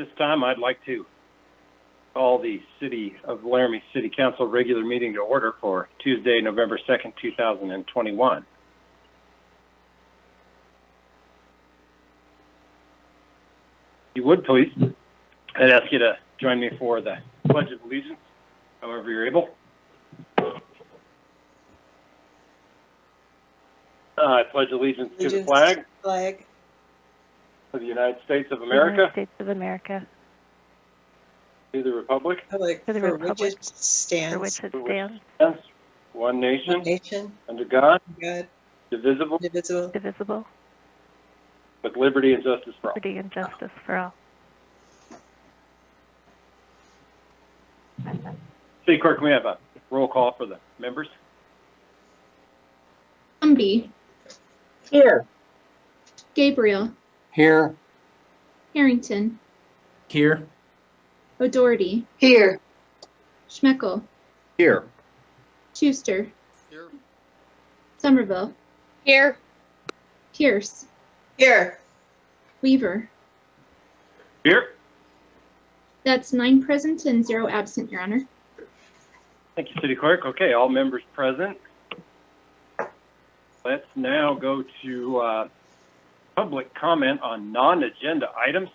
This time I'd like to call the City of Laramie City Council regular meeting to order for Tuesday, November 2nd, 2021. If you would, please, I'd ask you to join me for the Pledge of Allegiance, however you're able. I pledge allegiance to the flag of the United States of America, United States of America, to the republic for which it stands, one nation, nation, under God, God, indivisible, indivisible, with liberty and justice for all. liberty and justice for all. City Clerk, can we have a roll call for the members? Humby. Here. Gabriel. Here. Harrington. Here. O'Doherty. Here. Schmeckel. Here. Schuster. Here. Somerville. Here. Pierce. Here. Weaver. Here. That's 9 present and 0 absent, Your Honor. Thank you, City Clerk. Okay, all members present. Let's now go to public comment on non-agenda items.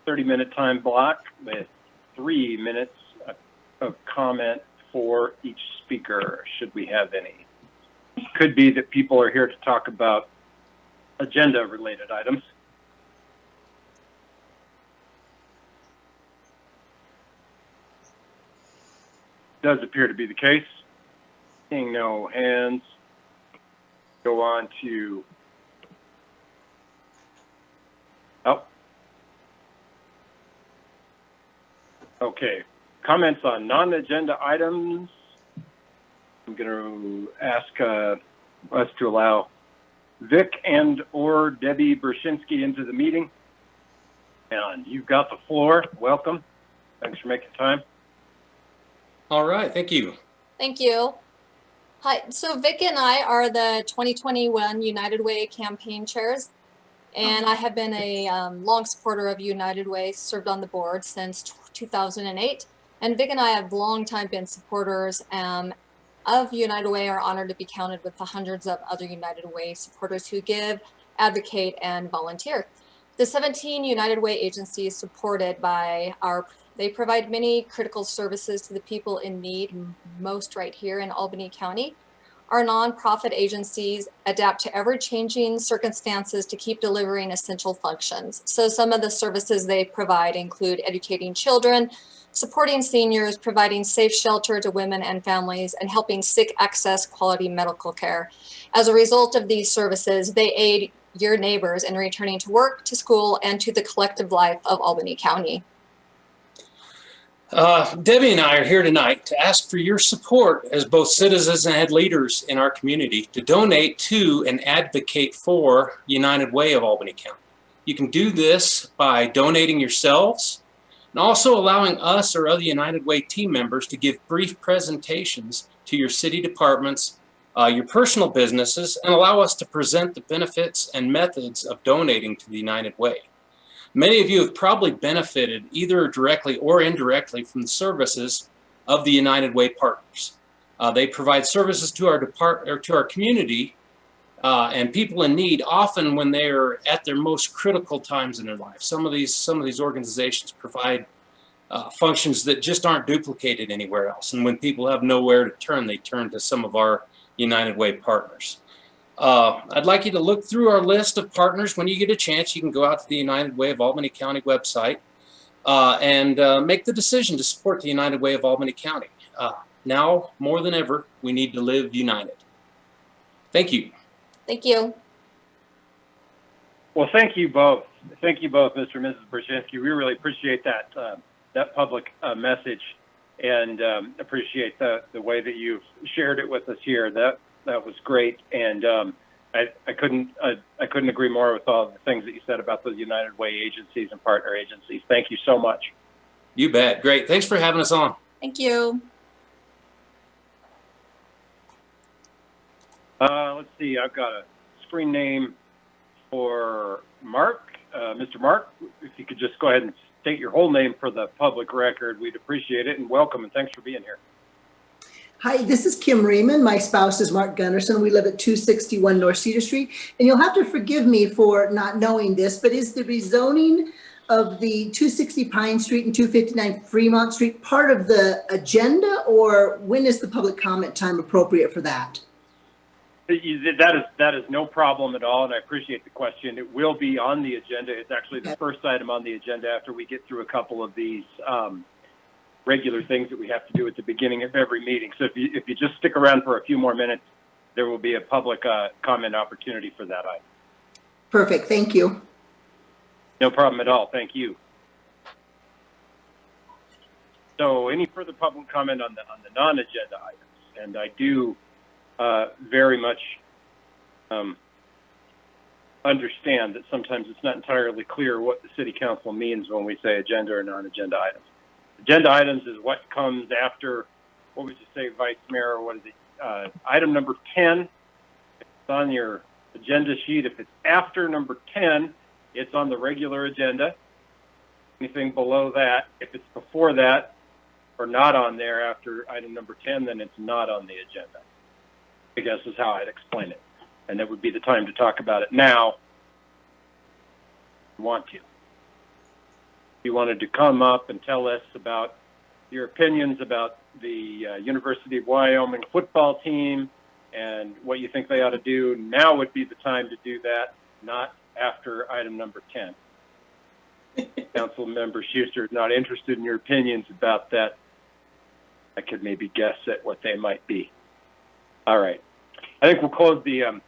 30-minute time block with 3 minutes of comment for each speaker, should we have any. Could be that people are here to talk about agenda-related items. Does appear to be the case. Seeing no hands, go on to, okay, comments on non-agenda items. I'm going to ask us to allow Vic and or Debbie Brzezinski into the meeting. And you've got the floor. Welcome. Thanks for making time. All right, thank you. Thank you. Hi, so Vic and I are the 2021 United Way campaign chairs, and I have been a long supporter of United Way, served on the board since 2008. And Vic and I have long time been supporters of United Way, are honored to be counted with the hundreds of other United Way supporters who give, advocate, and volunteer. The 17 United Way agencies supported by they provide many critical services to the people in need, most right here in Albany County. Our nonprofit agencies adapt to ever-changing circumstances to keep delivering essential functions. So some of the services they provide include educating children, supporting seniors, providing safe shelter to women and families, and helping sick access quality medical care. As a result of these services, they aid your neighbors in returning to work, to school, and to the collective life of Albany County. Debbie and I are here tonight to ask for your support as both citizens and leaders in our community to donate to and advocate for United Way of Albany County. You can do this by donating yourselves and also allowing us or other United Way team members to give brief presentations to your city departments, your personal businesses, and allow us to present the benefits and methods of donating to the United Way. Many of you have probably benefited either directly or indirectly from the services of the United Way partners. They provide services to our community and people in need, often when they are at their most critical times in their life. Some of these organizations provide functions that just aren't duplicated anywhere else. And when people have nowhere to turn, they turn to some of our United Way partners. I'd like you to look through our list of partners. When you get a chance, you can go out to the United Way of Albany County website and make the decision to support the United Way of Albany County. Now, more than ever, we need to live united. Thank you. Thank you. Well, thank you both. Thank you both, Mr. and Mrs. Brzezinski. We really appreciate that public message and appreciate the way that you've shared it with us here. That was great, and I couldn't agree more with all the things that you said about the United Way agencies and partner agencies. Thank you so much. You bet. Great. Thanks for having us on. Thank you. Let's see. I've got a screen name for Mark. Mr. Mark, if you could just go ahead and state your whole name for the public record, we'd appreciate it, and welcome, and thanks for being here. Hi, this is Kim Raymond. My spouse is Mark Gunderson. We live at 261 North Cedar Street. And you'll have to forgive me for not knowing this, but is the rezoning of the 260 Pine Street and 259 Fremont Street part of the agenda, or when is the public comment time appropriate for that? That is no problem at all, and I appreciate the question. It will be on the agenda. It's actually the first item on the agenda after we get through a couple of these regular things that we have to do at the beginning of every meeting. So if you just stick around for a few more minutes, there will be a public comment opportunity for that item. Perfect. Thank you. No problem at all. Thank you. So any further public comment on the non-agenda items? And I do very much understand that sometimes it's not entirely clear what the city council means when we say agenda or non-agenda items. Agenda items is what comes after, what would you say, Vice Mayor, what is it? Item number 10, it's on your agenda sheet. If it's after number 10, it's on the regular agenda. Anything below that, if it's before that or not on there after item number 10, then it's not on the agenda, I guess is how I'd explain it. And that would be the time to talk about it now if you want to. You wanted to come up and tell us about your opinions about the University of Wyoming football team and what you think they ought to do, now would be the time to do that, not after item number 10. Council Member Schuster is not interested in your opinions about that. I could maybe guess at what they might be. All right. I think we'll close the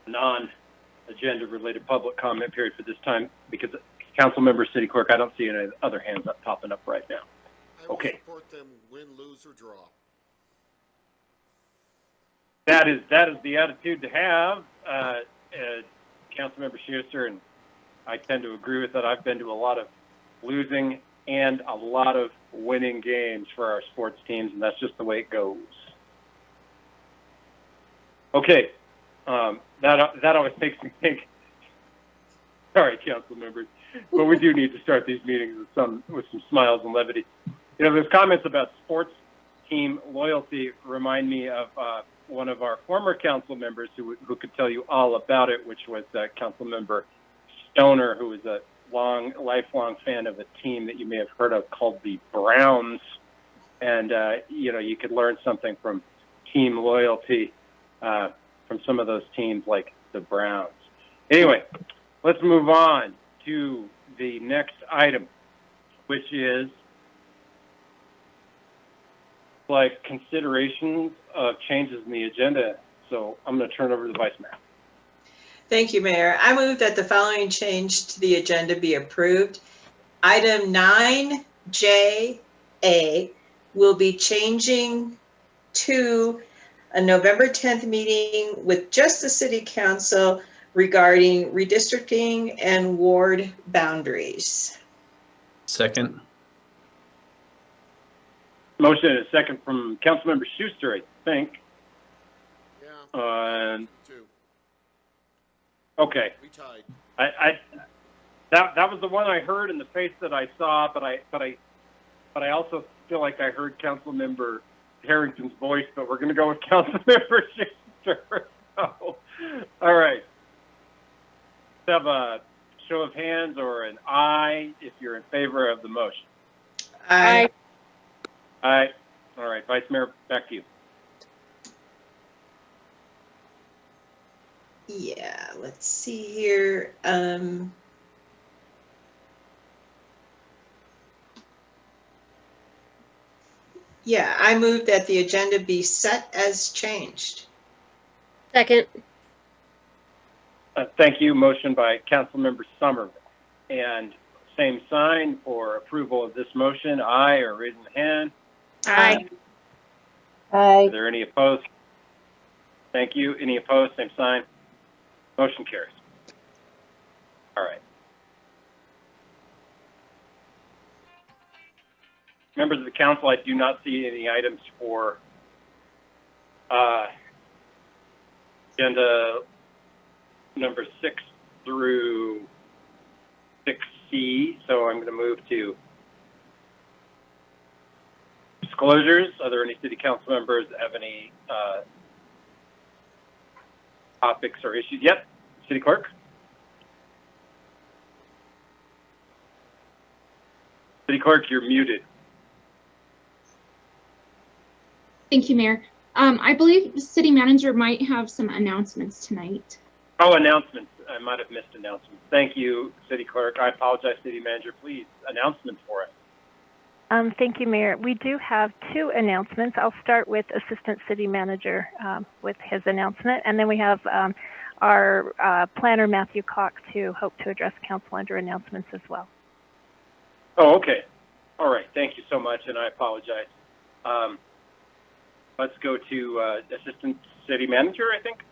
non-agenda related public comment period for this time because Council Member, City Clerk, I don't see any other hands up popping up right now. Okay. I will support them win, lose, or draw. That is the attitude to have, Council Member Schuster, and I tend to agree with that. I've been to a lot of losing and a lot of winning games for our sports teams, and that's just the way it goes. Okay, that always makes me think. Sorry, Council members, but we do need to start these meetings with some smiles and levity. You know, those comments about sports team loyalty remind me of one of our former council members who could tell you all about it, which was Council Member Stoner, who was a lifelong fan of a team that you may have heard of called the Browns. And, you know, you could learn something from team loyalty from some of those teams like the Browns. Anyway, let's move on to the next item, which is like considerations of changes in the agenda. So I'm going to turn over to the Vice Mayor. Thank you, Mayor. I move that the following change to the agenda be approved. Item 9JA will be changing to a November 10th meeting with just the City Council regarding redistricting and ward boundaries. Second. Motion and a second from Councilmember Schuster, I think. Yeah. Two. Okay. We tied. That was the one I heard in the face that I saw, but I also feel like I heard Councilmember Harrington's voice, but we're going to go with Councilmember Schuster. So, all right. Let's have a show of hands or an aye if you're in favor of the motion. Aye. Aye. All right, Vice Mayor, back to you. Yeah, let's see here. Yeah, I move that the agenda be set as changed. Second. Thank you. Motion by Councilmember Somerville. And same sign for approval of this motion. Aye or raising the hand. Aye. Are there any opposed? Thank you. Any opposed? Same sign. Motion carries. All right. Members of the council, I do not see any items for agenda number 6 through 6 C, so I'm going to move to disclosures. Are there any city council members that have any topics or issues? Yep, city clerk. City clerk, you're muted. Thank you, Mayor. I believe the city manager might have some announcements tonight. Oh, announcements. I might have missed announcements. Thank you, city clerk. I apologize, city manager. Please, announcements for us. Thank you, Mayor. We do have two announcements. I'll start with Assistant City Manager with his announcement, and then we have our planner, Matthew Cox, who hope to address council under announcements as well. Oh, okay. All right. Thank you so much, and I apologize. Let's go to Assistant City Manager, I think.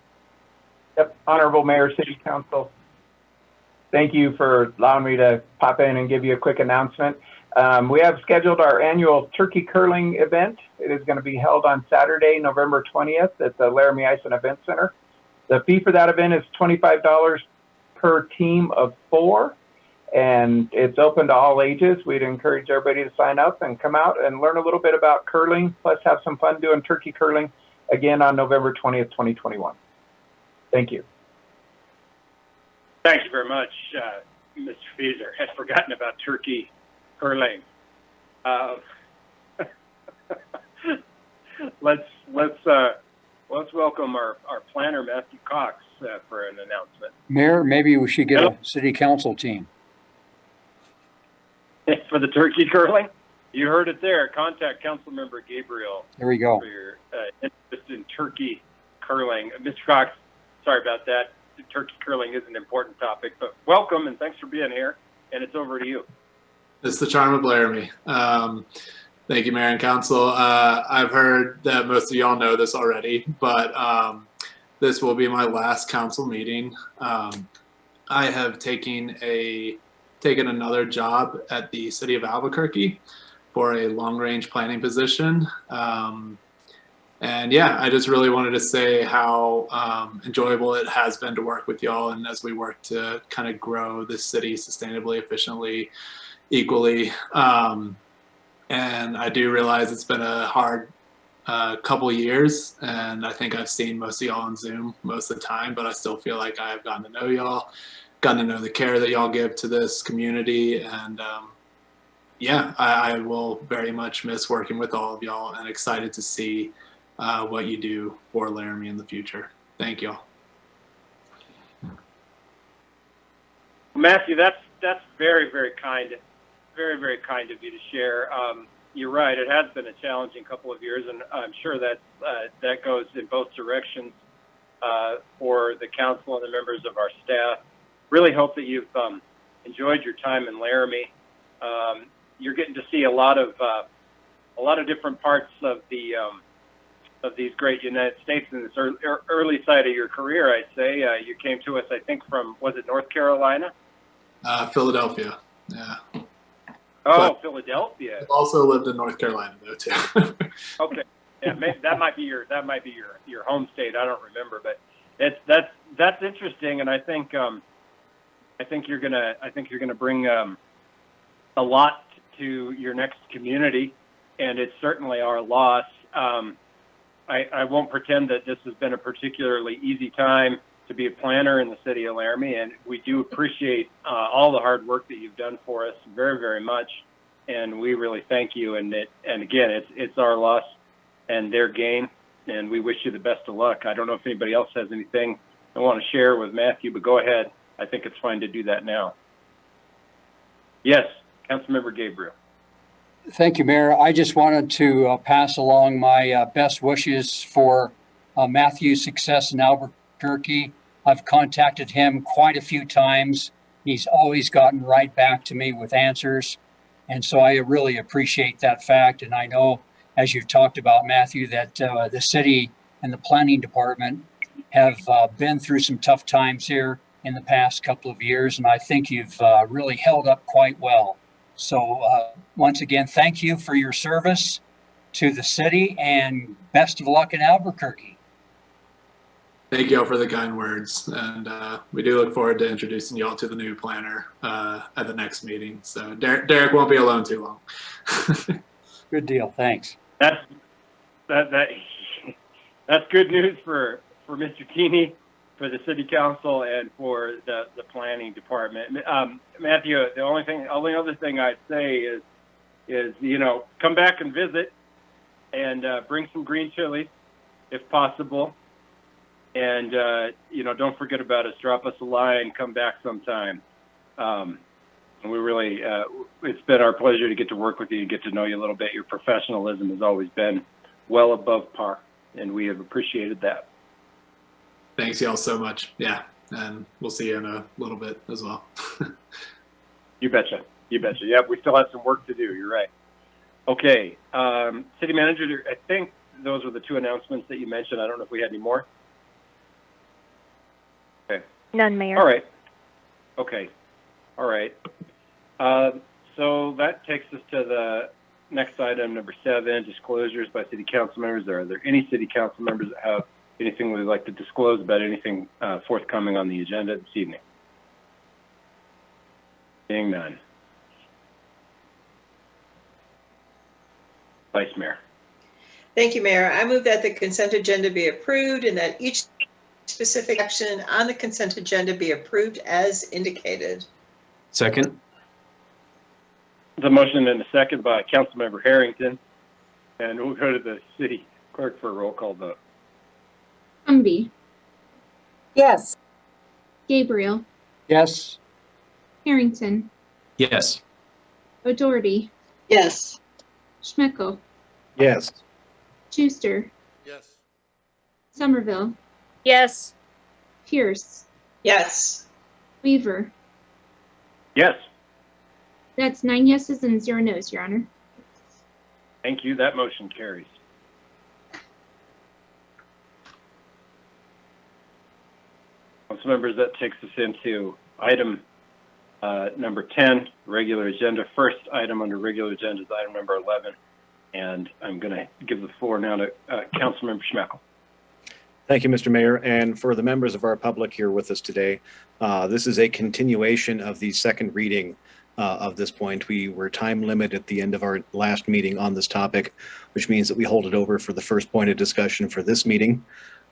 Yep, Honorable Mayor, City Council. Thank you for allowing me to pop in and give you a quick announcement. We have scheduled our annual turkey curling event. It is going to be held on Saturday, November 20th at the Laramie Ice and Event Center. The fee for that event is $25 per team of 4, and it's open to all ages. We'd encourage everybody to sign up and come out and learn a little bit about curling, plus have some fun doing turkey curling again on November 20th, 2021. Thank you. Thank you very much, Mr. Feeser. Had forgotten about turkey curling. Let's welcome our planner, Matthew Cox, for an announcement. Mayor, maybe we should get a city council team. For the turkey curling? You heard it there. Contact Councilmember Gabriel. There we go. For your interest in turkey curling. Mr. Cox, sorry about that. Turkey curling is an important topic, but welcome and thanks for being here. And it's over to you. It's the charm of Laramie. Thank you, Mayor and Council. I've heard that most of y'all know this already, but this will be my last council meeting. I have taken another job at the city of Albuquerque for a long-range planning position. And yeah, I just really wanted to say how enjoyable it has been to work with y'all, and as we work to kind of grow this city sustainably, efficiently, equally. And I do realize it's been a hard couple years, and I think I've seen most of y'all on Zoom most of the time, but I still feel like I've gotten to know y'all, gotten to know the care that y'all give to this community, and yeah, I will very much miss working with all of y'all and excited to see what you do for Laramie in the future. Thank y'all. Matthew, that's very, very kind. Very, very kind of you to share. You're right. It has been a challenging couple of years, and I'm sure that that goes in both directions for the council and the members of our staff. Really hope that you've enjoyed your time in Laramie. You're getting to see a lot of different parts of the of these great United States in this early side of your career. I'd say you came to us, I think, from, was it North Carolina? Philadelphia. Yeah. Oh, but Philadelphia. I've also lived in North Carolina though too. Okay. Yeah, maybe that might be your home state. I don't remember, but that's interesting, and I think you're gonna bring a lot to your next community, and it's certainly our loss. I won't pretend that this has been a particularly easy time to be a planner in the city of Laramie, and we do appreciate all the hard work that you've done for us very, very much, and we really thank you. And again, it's our loss and their gain, and we wish you the best of luck. I don't know if anybody else has anything I want to share with Matthew, but go ahead. I think it's fine to do that now. Yes, Councilmember Gabriel. Thank you, Mayor. I just wanted to pass along my best wishes for Matthew's success in Albuquerque. I've contacted him quite a few times. He's always gotten right back to me with answers. And so I really appreciate that fact. And I know, as you've talked about, Matthew, that the city and the planning department have been through some tough times here in the past couple of years. And I think you've really held up quite well. So once again, thank you for your service to the city, and best of luck in Albuquerque. Thank you all for the kind words, and we do look forward to introducing you all to the new planner at the next meeting. So Derek won't be alone too long. Good deal. Thanks. That's good news for Mr. Keeney, for the city council, and for the planning department. Matthew, the only other thing I'd say is come back and visit, and bring some green chilies if possible. And, don't forget about us. Drop us a line. Come back sometime. And we really, it's been our pleasure to get to work with you and get to know you a little bit. Your professionalism has always been well above par, and we have appreciated that. Thanks y'all so much. Yeah, and we'll see you in a little bit as well. You betcha. You betcha. Yep, we still have some work to do. You're right. Okay. City Manager, I think those were the two announcements that you mentioned. I don't know if we had any more. Okay. None, Mayor. All right. Okay. All right. So that takes us to the next item, number 7, disclosures by city council members. Are there any city council members that have anything we'd like to disclose about anything forthcoming on the agenda this evening? Seeing none. Vice Mayor. Thank you, Mayor. I move that the consent agenda be approved and that each specific action on the consent agenda be approved as indicated. Second. The motion and a second by Councilmember Harrington, and we'll go to the city clerk for a roll call vote. Humby, Yes. Gabriel, Yes. Harrington, Yes. O'Doherty, Yes. Schmeckel, Yes. Schuster, Yes. Somerville, Yes. Pierce, Yes. Weaver. Yes. That's 9 yeses and 0 nos, Your Honor. Thank you. That motion carries. Council members, that takes us into item number 10, regular agenda. First item under regular agenda is item number 11. And I'm going to give the floor now to Councilmember Schmeckel. Thank you, Mr. Mayor. And for the members of our public here with us today, this is a continuation of the second reading of this point. We were time limited at the end of our last meeting on this topic, which means that we hold it over for the first point of discussion for this meeting.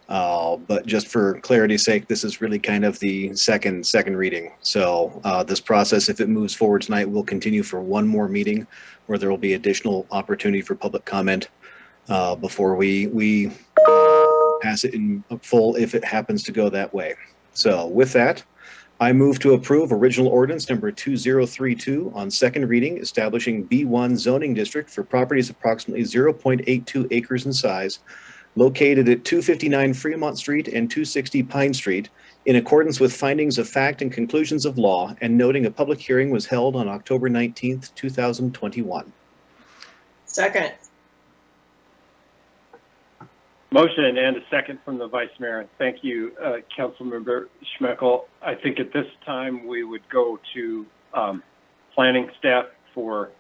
But just for clarity's sake, this is really kind of the second reading. So this process, if it moves forward tonight, will continue for one more meeting where there will be additional opportunity for public comment before we pass it in full if it happens to go that way. So with that, I move to approve original ordinance number 2032 on second reading, establishing B1 zoning district for properties approximately 0.82 acres in size, located at 259 Fremont Street and 260 Pine Street, in accordance with findings of fact and conclusions of law, and noting a public hearing was held on October 19th, 2021. Second. Motion and a second from the Vice Mayor. Thank you, Councilmember Schmeckel. I think at this time we would go to planning staff for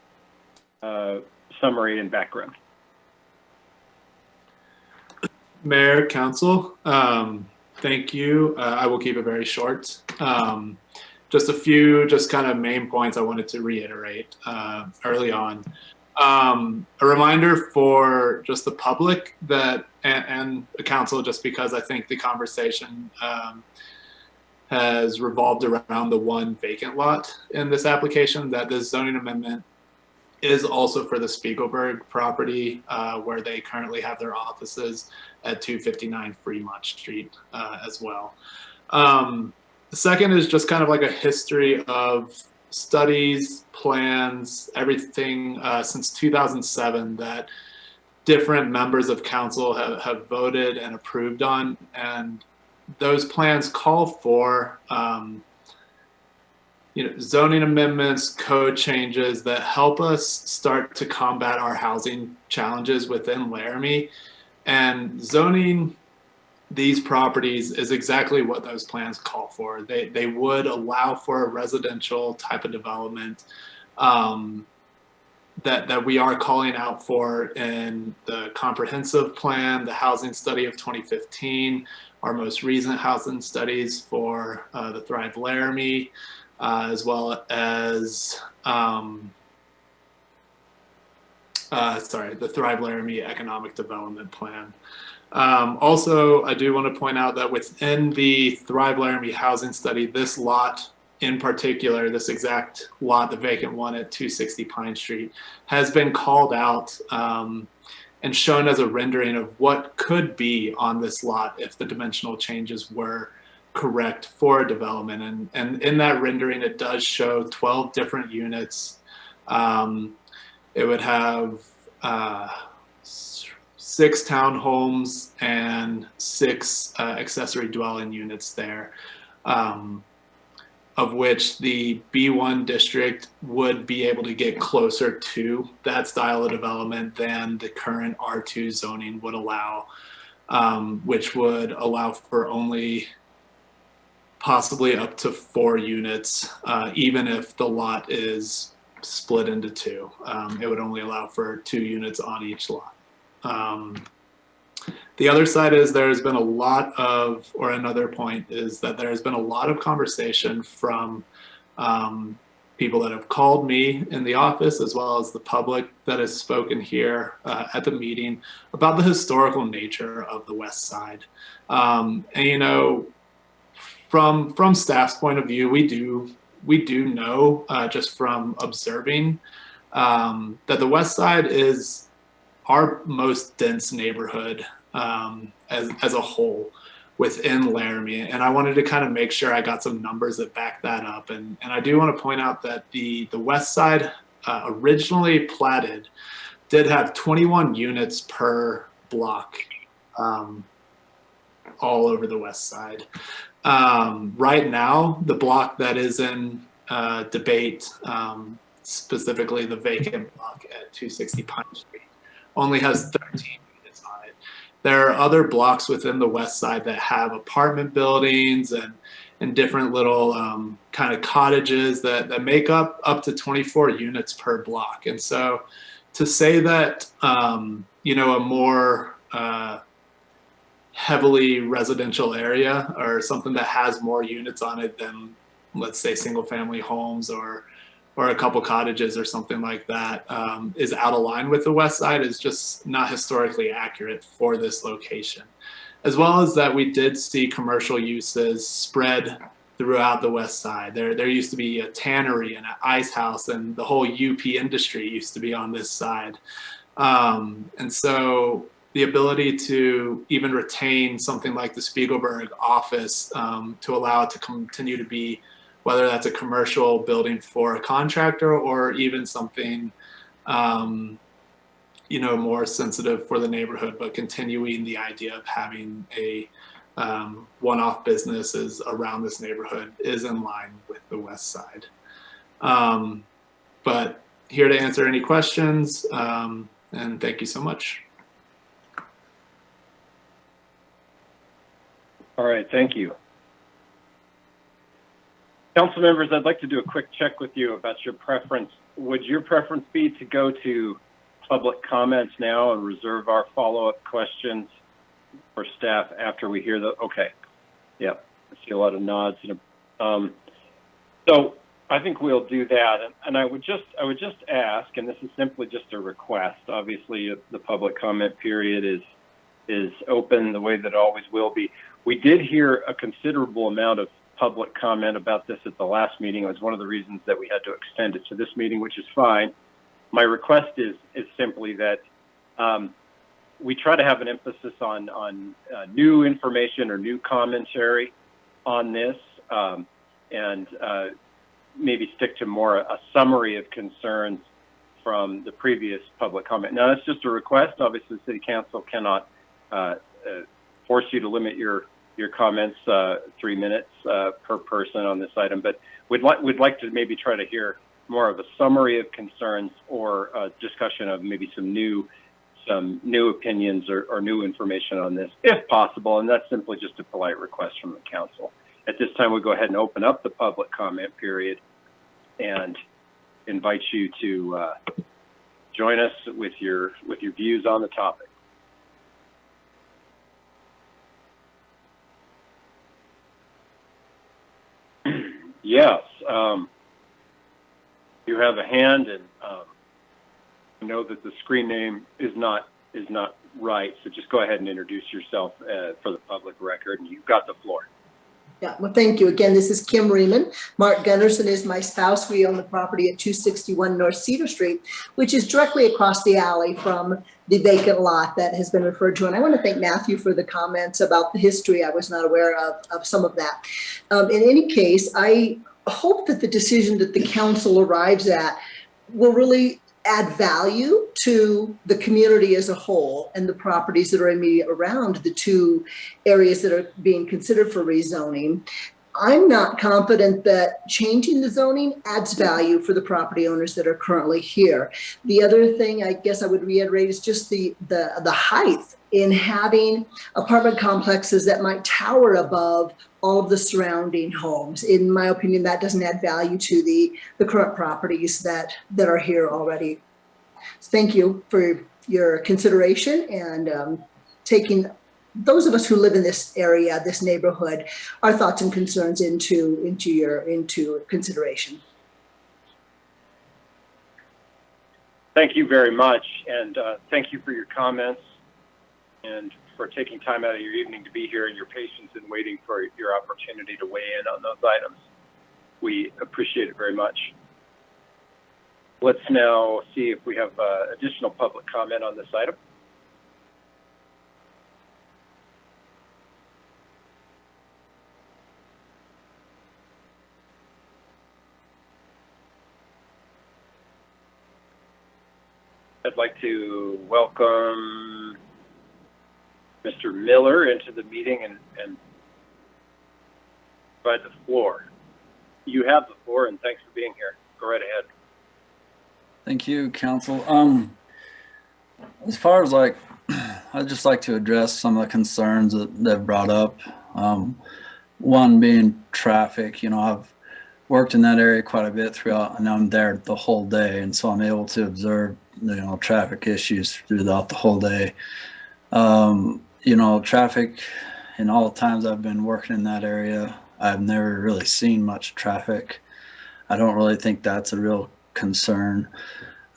summary and background. Mayor, Council, thank you. I will keep it very short. Just a few kind of main points I wanted to reiterate early on. A reminder for just the public that, and the council, just because I think the conversation has revolved around the one vacant lot in this application, that this zoning amendment is also for the Spiegelberg property where they currently have their offices at 259 Fremont Street as well. The second is just kind of like a history of studies, plans, everything since 2007 that different members of council have voted and approved on. And those plans call for zoning amendments, code changes that help us start to combat our housing challenges within Laramie. And zoning these properties is exactly what those plans call for. They would allow for a residential type of development that we are calling out for in the comprehensive plan, the housing study of 2015, our most recent housing studies for the Thrive Laramie, as well as the Thrive Laramie Economic Development Plan. Also, I do want to point out that within the Thrive Laramie housing study, this lot in particular, this exact lot, the vacant one at 260 Pine Street, has been called out and shown as a rendering of what could be on this lot if the dimensional changes were correct for a development. And in that rendering, it does show 12 different units. It would have 6 townhomes and 6 accessory dwelling units there, of which the B1 district would be able to get closer to that style of development than the current R2 zoning would allow, which would allow for only possibly up to 4 units, even if the lot is split into 2. It would only allow for 2 units on each lot. The other side is there's been a lot of, or another point is that there's been a lot of conversation from people that have called me in the office, as well as the public that has spoken here at the meeting about the historical nature of the West Side. And you know, from staff's point of view, we do know just from observing that the West Side is our most dense neighborhood as a whole within Laramie. And I wanted to kind of make sure I got some numbers that back that up. And I do want to point out that the West Side originally platted did have 21 units per block all over the West Side. Right now, the block that is in debate, specifically the vacant block at 260 Pine Street, only has 13 units on it. There are other blocks within the West Side that have apartment buildings and different little kind of cottages that make up to 24 units per block. And so to say that, you know, a more heavily residential area or something that has more units on it than, let's say, single family homes or a couple cottages or something like that is out of line with the West Side is just not historically accurate for this location. As well as that we did see commercial uses spread throughout the West Side. There used to be a tannery and an ice house, and the whole UP industry used to be on this side. And so the ability to even retain something like the Spiegelberg office to allow it to continue to be, whether that's a commercial building for a contractor or even something, you know, more sensitive for the neighborhood, but continuing the idea of having a one-off businesses around this neighborhood is in line with the West Side. But here to answer any questions, and thank you so much. All right, thank you. Council members, I'd like to do a quick check with you about your preference. Would your preference be to go to public comments now and reserve our follow-up questions for staff after we hear the, okay. Yep, I see a lot of nods. So I think we'll do that. And I would just ask, and this is simply just a request, obviously the public comment period is open the way that it always will be. We did hear a considerable amount of public comment about this at the last meeting. It was one of the reasons that we had to extend it to this meeting, which is fine. My request is simply that we try to have an emphasis on new information or new commentary on this, and maybe stick to more a summary of concerns from the previous public comment. Now, that's just a request. Obviously, the City Council cannot force you to limit your comments 3 minutes per person on this item, but we'd like to maybe try to hear more of a summary of concerns or a discussion of maybe some new opinions or new information on this, if possible. And that's simply just a polite request from the council. At this time, we'll go ahead and open up the public comment period and invite you to join us with your views on the topic. Yes. You have a hand, and I know that the screen name is not right. So just go ahead and introduce yourself for the public record, and you've got the floor. Yeah, well, thank you. Again, this is Kim Reeman. Mark Gunderson is my spouse. We own the property at 261 North Cedar Street, which is directly across the alley from the vacant lot that has been referred to. And I want to thank Matthew for the comments about the history. I was not aware of some of that. In any case, I hope that the decision that the council arrives at will really add value to the community as a whole and the properties that are immediate around the two areas that are being considered for rezoning. I'm not confident that changing the zoning adds value for the property owners that are currently here. The other thing I guess I would reiterate is just the height in having apartment complexes that might tower above all of the surrounding homes. In my opinion, that doesn't add value to the current properties that are here already. So thank you for your consideration and taking those of us who live in this area, this neighborhood, our thoughts and concerns into consideration. Thank you very much, and thank you for your comments and for taking time out of your evening to be here and your patience in waiting for your opportunity to weigh in on those items. We appreciate it very much. Let's now see if we have additional public comment on this item. I'd like to welcome Mr. Miller into the meeting and provide the floor. You have the floor, and thanks for being here. Go right ahead. Thank you, Council. As far as I'd just like to address some of the concerns that they've brought up. One being traffic. You know, I've worked in that area quite a bit throughout, and I'm there the whole day, and so I'm able to observe, you know, traffic issues throughout the whole day. You know, traffic, in all the times I've been working in that area, I've never really seen much traffic. I don't really think that's a real concern.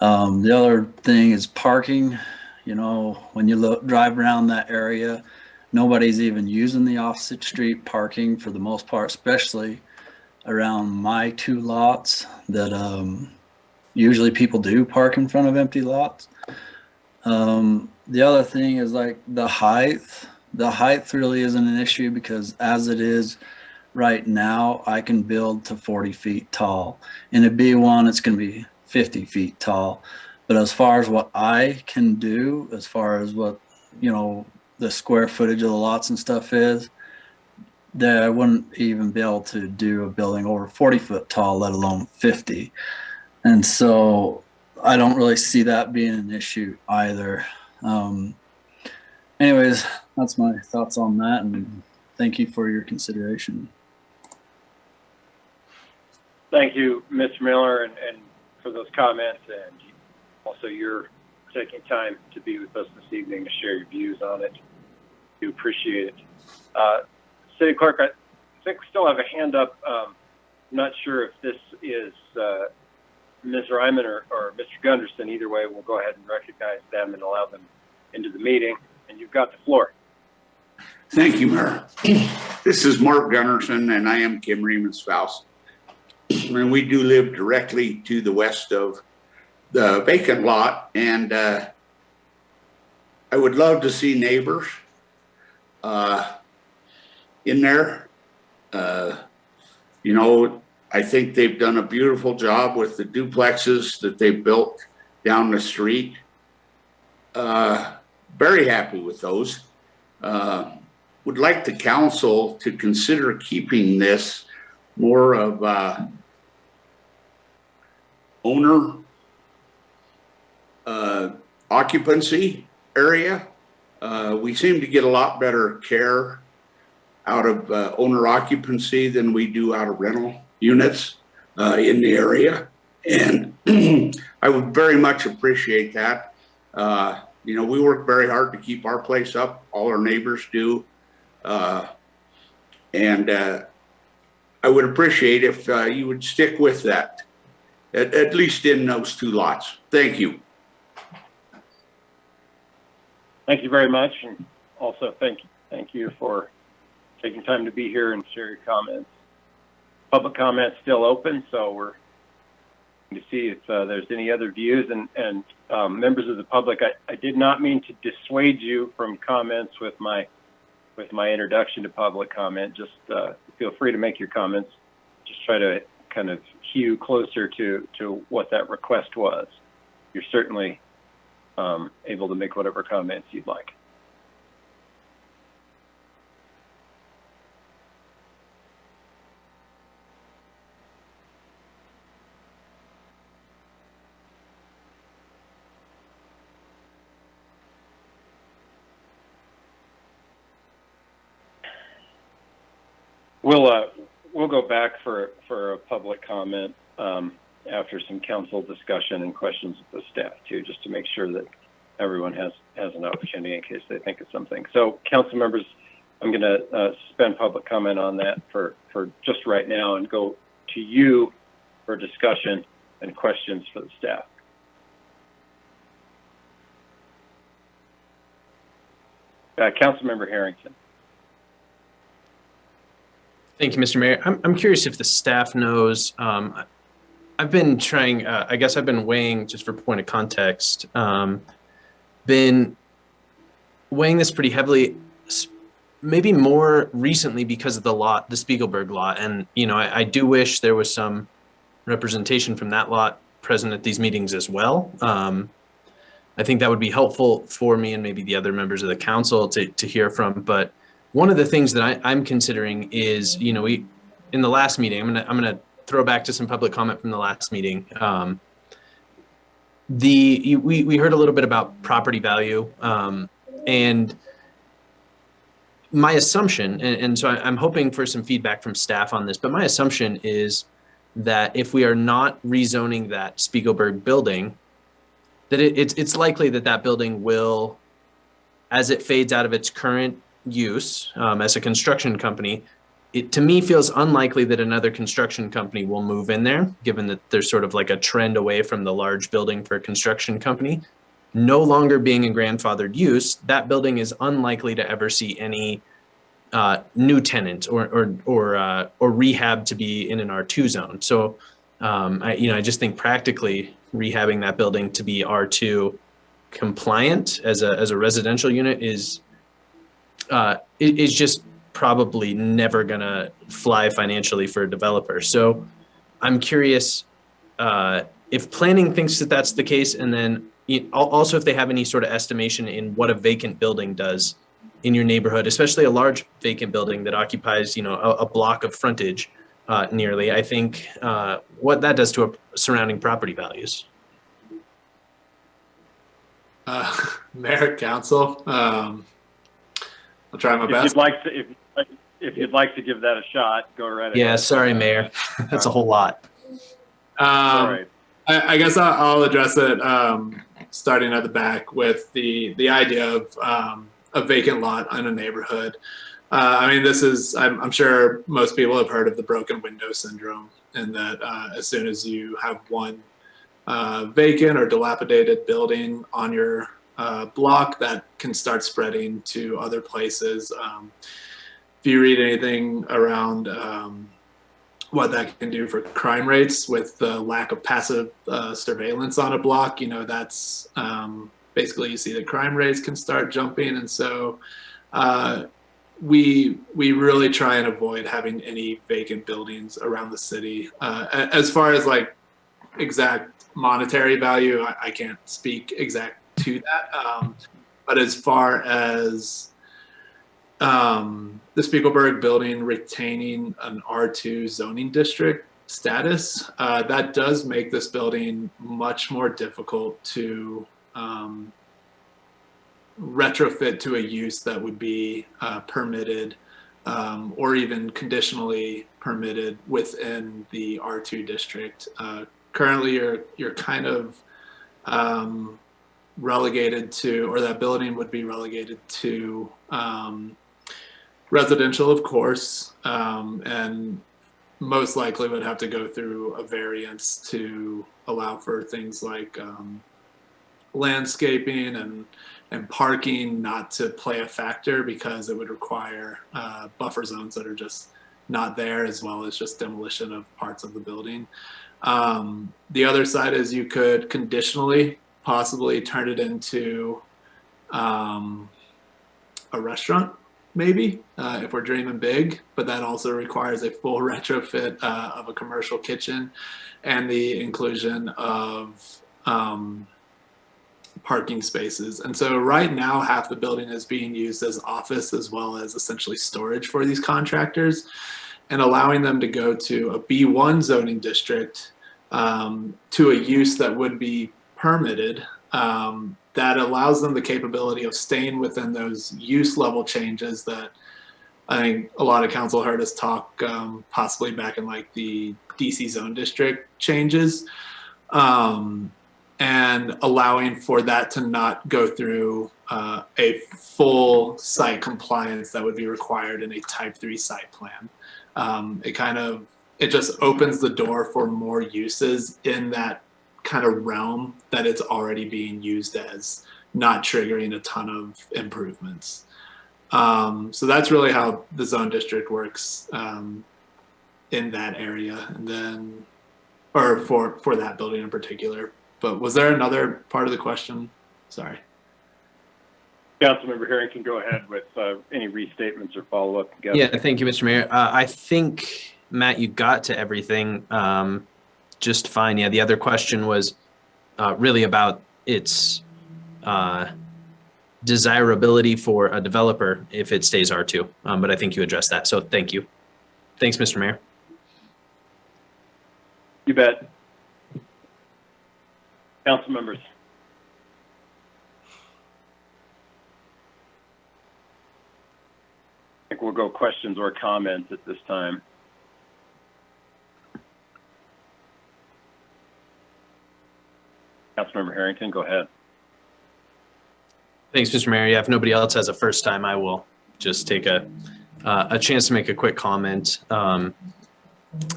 The other thing is parking. You know, when you drive around that area, nobody's even using the opposite street parking for the most part, especially around my two lots that usually people do park in front of empty lots. The other thing is like the height. The height really isn't an issue because as it is right now, I can build to 40 feet tall. In a B1, it's going to be 50 feet tall. But as far as what I can do, as far as what, you know, the square footage of the lots and stuff is, that I wouldn't even be able to do a building over 40 foot tall, let alone 50. And so I don't really see that being an issue either. Anyways, that's my thoughts on that, and thank you for your consideration. Thank you, Mr. Miller, and for those comments, and also your taking time to be with us this evening to share your views on it. We appreciate it. City Clerk, I think we still have a hand up. I'm not sure if this is Ms. Ryman or Mr. Gunderson. Either way, we'll go ahead and recognize them and allow them into the meeting. And you've got the floor. Thank you, Mayor. This is Mark Gunderson, and I am Kim Reeman's spouse. And we do live directly to the west of the vacant lot. And I would love to see neighbors in there. You know, I think they've done a beautiful job with the duplexes that they've built down the street. Very happy with those. Would like the council to consider keeping this more of owner occupancy area. We seem to get a lot better care out of owner occupancy than we do out of rental units in the area. And I would very much appreciate that. You know, we work very hard to keep our place up. All our neighbors do. And I I would appreciate if you would stick with that, at least in those 2 lots. Thank you. Thank you very much, and also thank you for taking time to be here and share your comments. Public comment's still open, so we're going to see if there's any other views. And members of the public, I did not mean to dissuade you from comments with my introduction to public comment. Just feel free to make your comments. Just try to kind of hew closer to what that request was. You're certainly able to make whatever comments you'd like. We'll go back for a public comment after some council discussion and questions of the staff too, just to make sure that everyone has an opportunity in case they think of something. So council members, I'm going to suspend public comment on that for just right now and go to you for discussion and questions for the staff. Councilmember Harrington. Thank you, Mr. Mayor. I'm curious if the staff knows. I've been trying, I guess I've been weighing, just for point of context, been weighing this pretty heavily, maybe more recently because of the lot, the Spiegelberg lot. And, you know, I do wish there was some representation from that lot present at these meetings as well. I think that would be helpful for me and maybe the other members of the council to hear from. But one of the things that I'm considering is, you know, in the last meeting, I'm gonna throw back to some public comment from the last meeting. We heard a little bit about property value, and my assumption, and so I'm hoping for some feedback from staff on this, but my assumption is that if we are not rezoning that Spiegelberg building, that it's likely that building will, as it fades out of its current use as a construction company, it to me feels unlikely that another construction company will move in there, given that there's sort of like a trend away from the large building for a construction company. No longer being in grandfathered use, that building is unlikely to ever see any new tenant or rehab to be in an R2 zone. So I just think practically rehabbing that building to be R2 compliant as a residential unit is just probably never gonna fly financially for a developer. So I'm curious if planning thinks that that's the case, and then also if they have any sort of estimation in what a vacant building does in your neighborhood, especially a large vacant building that occupies, you know, a block of frontage nearly. I think what that does to surrounding property values. Mayor, council, I'll try my best. If you'd like to give that a shot, go right ahead. Yeah, sorry, Mayor. That's a whole lot. All right. I guess I'll address it starting at the back with the idea of a vacant lot in a neighborhood. I mean, this is, I'm sure most people have heard of the broken window syndrome, and that as soon as you have one vacant or dilapidated building on your block, that can start spreading to other places. If you read anything around what that can do for crime rates with the lack of passive surveillance on a block, you know, that's basically you see the crime rates can start jumping. And so we really try and avoid having any vacant buildings around the city. As far as like exact monetary value, I can't speak exact to that. But as far as the Spiegelberg building retaining an R2 zoning district status, that does make this building much more difficult to retrofit to a use that would be permitted or even conditionally permitted within the R2 district. Currently, you're kind of relegated to, or that building would be relegated to residential, of course, and most likely would have to go through a variance to allow for things like landscaping and parking not to play a factor, because it would require buffer zones that are just not there, as well as just demolition of parts of the building. The other side is you could conditionally possibly turn it into a restaurant, maybe, if we're dreaming big, but that also requires a full retrofit of a commercial kitchen and the inclusion of parking spaces. And so right now, half the building is being used as office as well as essentially storage for these contractors, and allowing them to go to a B1 zoning district to a use that would be permitted, that allows them the capability of staying within those use level changes that I think a lot of council heard us talk possibly back in like the DC zone district changes, and allowing for that to not go through a full site compliance that would be required in a type 3 site plan. It just opens the door for more uses in that kind of realm that it's already being used as, not triggering a ton of improvements. So that's really how the zone district works in that area, and then, or for that building in particular. But was there another part of the question? Sorry. Councilmember Harrington, go ahead with any restatements or follow-up. Yeah, thank you, Mr. Mayor. I think, Matt, you got to everything just fine. Yeah, the other question was really about its desirability for a developer if it stays R2, but I think you addressed that, so thank you. Thanks, Mr. Mayor. You bet. Council members. I think we'll go questions or comments at this time. Councilmember Harrington, go ahead. Thanks, Mr. Mayor. Yeah, if nobody else has a first time, I will just take a chance to make a quick comment.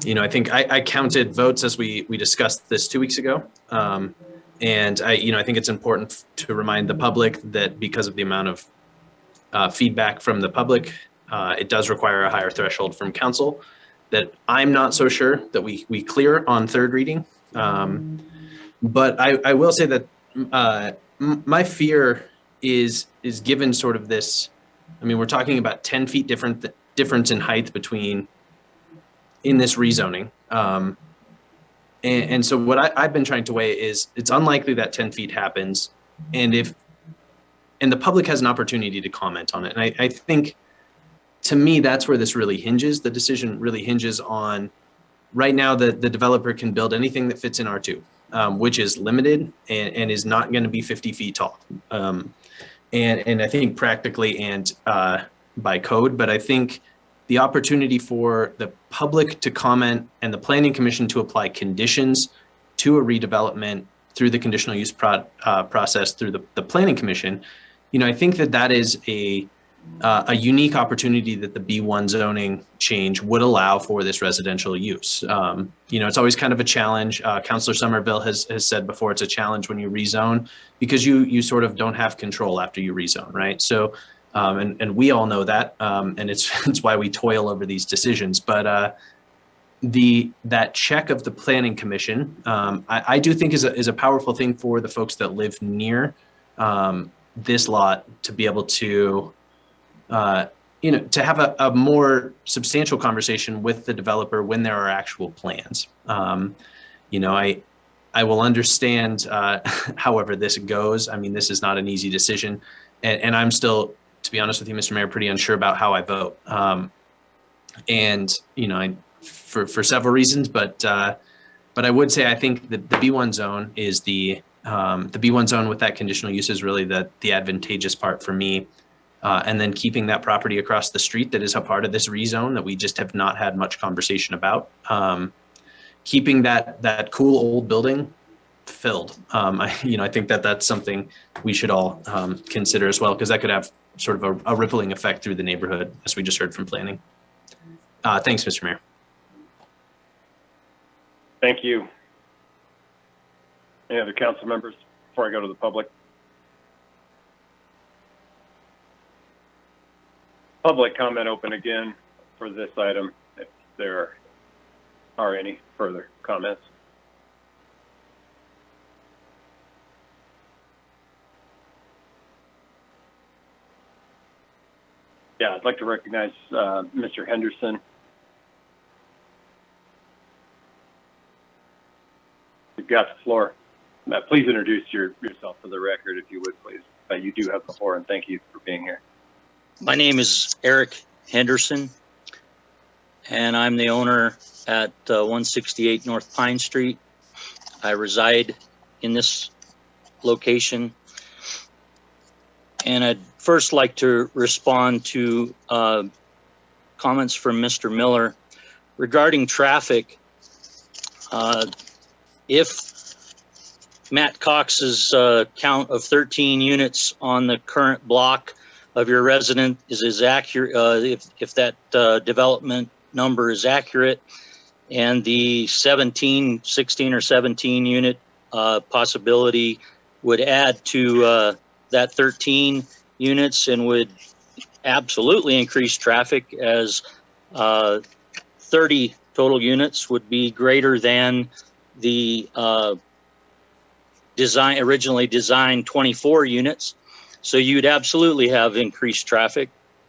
You know, I think I counted votes as we discussed this 2 weeks ago. And I think it's important to remind the public that because of the amount of feedback from the public, it does require a higher threshold from council that I'm not so sure that we clear on third reading. But I will say that my fear is given sort of this, I mean, we're talking about 10 feet difference in height between in this rezoning. And so what I've been trying to weigh is it's unlikely that 10 feet happens. And the public has an opportunity to comment on it. And I think, to me, that's where this really hinges. The decision really hinges on, right now, the developer can build anything that fits in R2, which is limited and is not going to be 50 feet tall. And I think practically and by code, but I think the opportunity for the public to comment and the Planning Commission to apply conditions to a redevelopment through the conditional use process through the Planning Commission, I think that is a unique opportunity that the B1 zoning change would allow for this residential use. It's always kind of a challenge. Councilor Somerville has said before, it's a challenge when you rezone because you sort of don't have control after you rezone, right? So, and we all know that, and it's why we toil over these decisions. But that check of the Planning Commission, I do think is a powerful thing for the folks that live near this lot to be able to to have a more substantial conversation with the developer when there are actual plans. I will understand however this goes. I mean, this is not an easy decision, and I'm still, to be honest with you, Mr. Mayor, pretty unsure about how I vote. For several reasons, but I would say I think that the B1 zone is the B1 zone with that conditional use is really the advantageous part for me. And then keeping that property across the street that is a part of this rezone that we just have not had much conversation about. Keeping that cool old building filled. I think that's something we should all consider as well, because that could have sort of a rippling effect through the neighborhood, as we just heard from planning. Thanks, Mr. Mayor. Thank you. Any other council members before I go to the public? Public comment open again for this item, if there are any further comments. Yeah, I'd like to recognize Mr. Henderson. You've got the floor. Please introduce yourself for the record, if you would, please. You do have the floor, and thank you for being here. My name is Eric Henderson, and I'm the owner at 168 North Pine Street. I reside in this location, and I'd first like to respond to comments from Mr. Miller regarding traffic. If Matt Cox's count of 13 units on the current block of your resident is accurate, if that development number is accurate, and the 16 or 17 unit possibility would add to that 13 units and would absolutely increase traffic, as 30 total units would be greater than the originally designed 24 units. So you'd absolutely have increased traffic,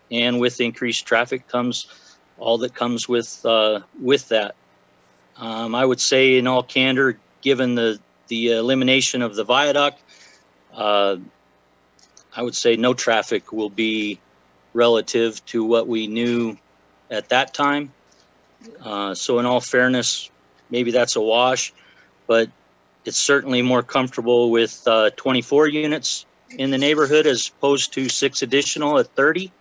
and with increased traffic comes all that comes with that. I would say, in all candor, given the elimination of the viaduct, I would say no traffic will be relative to what we knew at that time. So in all fairness, maybe that's a wash, but it's certainly more comfortable with 24 units in the neighborhood as opposed to 6 additional at 30.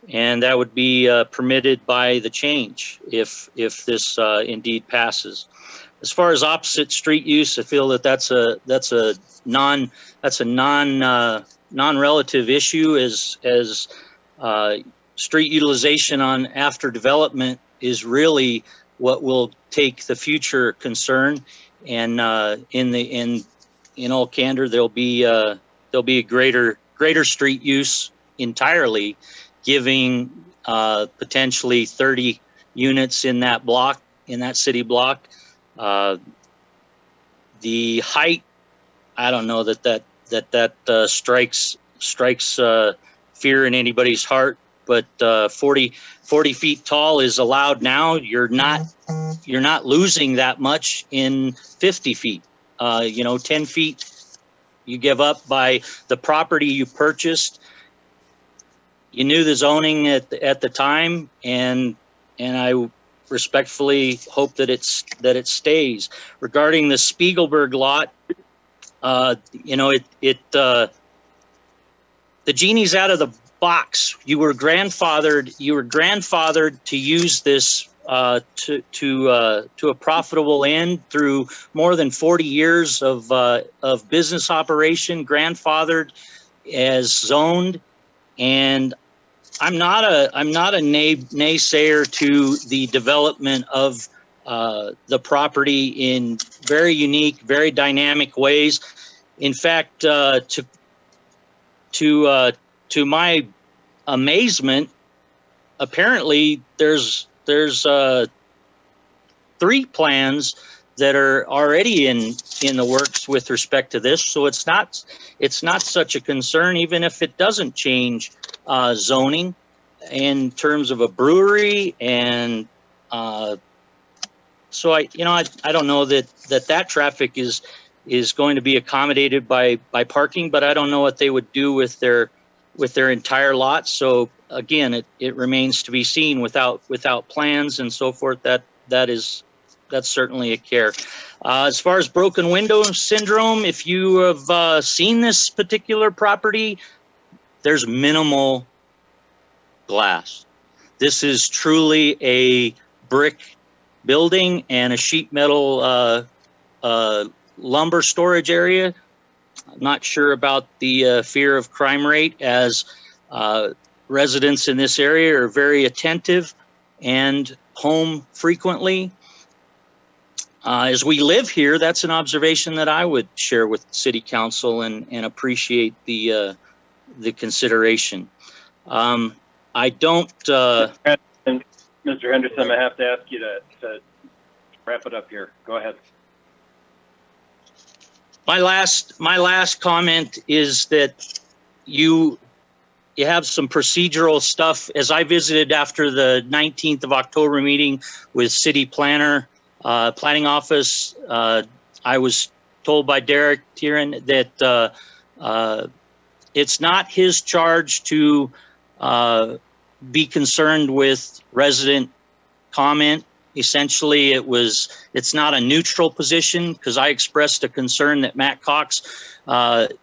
And that would be permitted by the change if this indeed passes. As far as opposite street use, I feel that that's a non-relative issue, as street utilization on after development is really what will take the future concern. And in all candor, there'll be a greater street use entirely, giving potentially 30 units in that block, in that city block. The height, I don't know that strikes fear in anybody's heart, but 40 feet tall is allowed now. You're not losing that much in 50 feet. 10 feet you give up by the property you purchased. You knew the zoning at the time, and I respectfully hope that it stays. Regarding the Spiegelberg lot, the genie's out of the box. You were grandfathered to use this to a profitable end through more than 40 years of business operation, grandfathered as zoned. And I'm not a naysayer to the development of the property in very unique, very dynamic ways. In fact, to my amazement, apparently there's 3 plans that are already in the works with respect to this. So it's not such a concern, even if it doesn't change zoning in terms of a brewery. And so I don't know that traffic is going to be accommodated by parking, but I don't know what they would do with their entire lot. So again, it remains to be seen without plans and so forth. That's certainly a care. As far as broken window syndrome, if you have seen this particular property, there's minimal glass. This is truly a brick building and a sheet metal lumber storage area. I'm not sure about the fear of crime rate, as residents in this area are very attentive and home frequently. as we live here, that's an observation that I would share with City Council and appreciate the consideration. I don't. Mr. Henderson, I have to ask you to wrap it up here. Go ahead. My last comment is that you have some procedural stuff. As I visited after the 19th of October meeting with City Planner, Planning Office, I was told by Derek Tieran that it's not his charge to be concerned with resident comment. Essentially, it's not a neutral position, because I expressed a concern that Matt Cox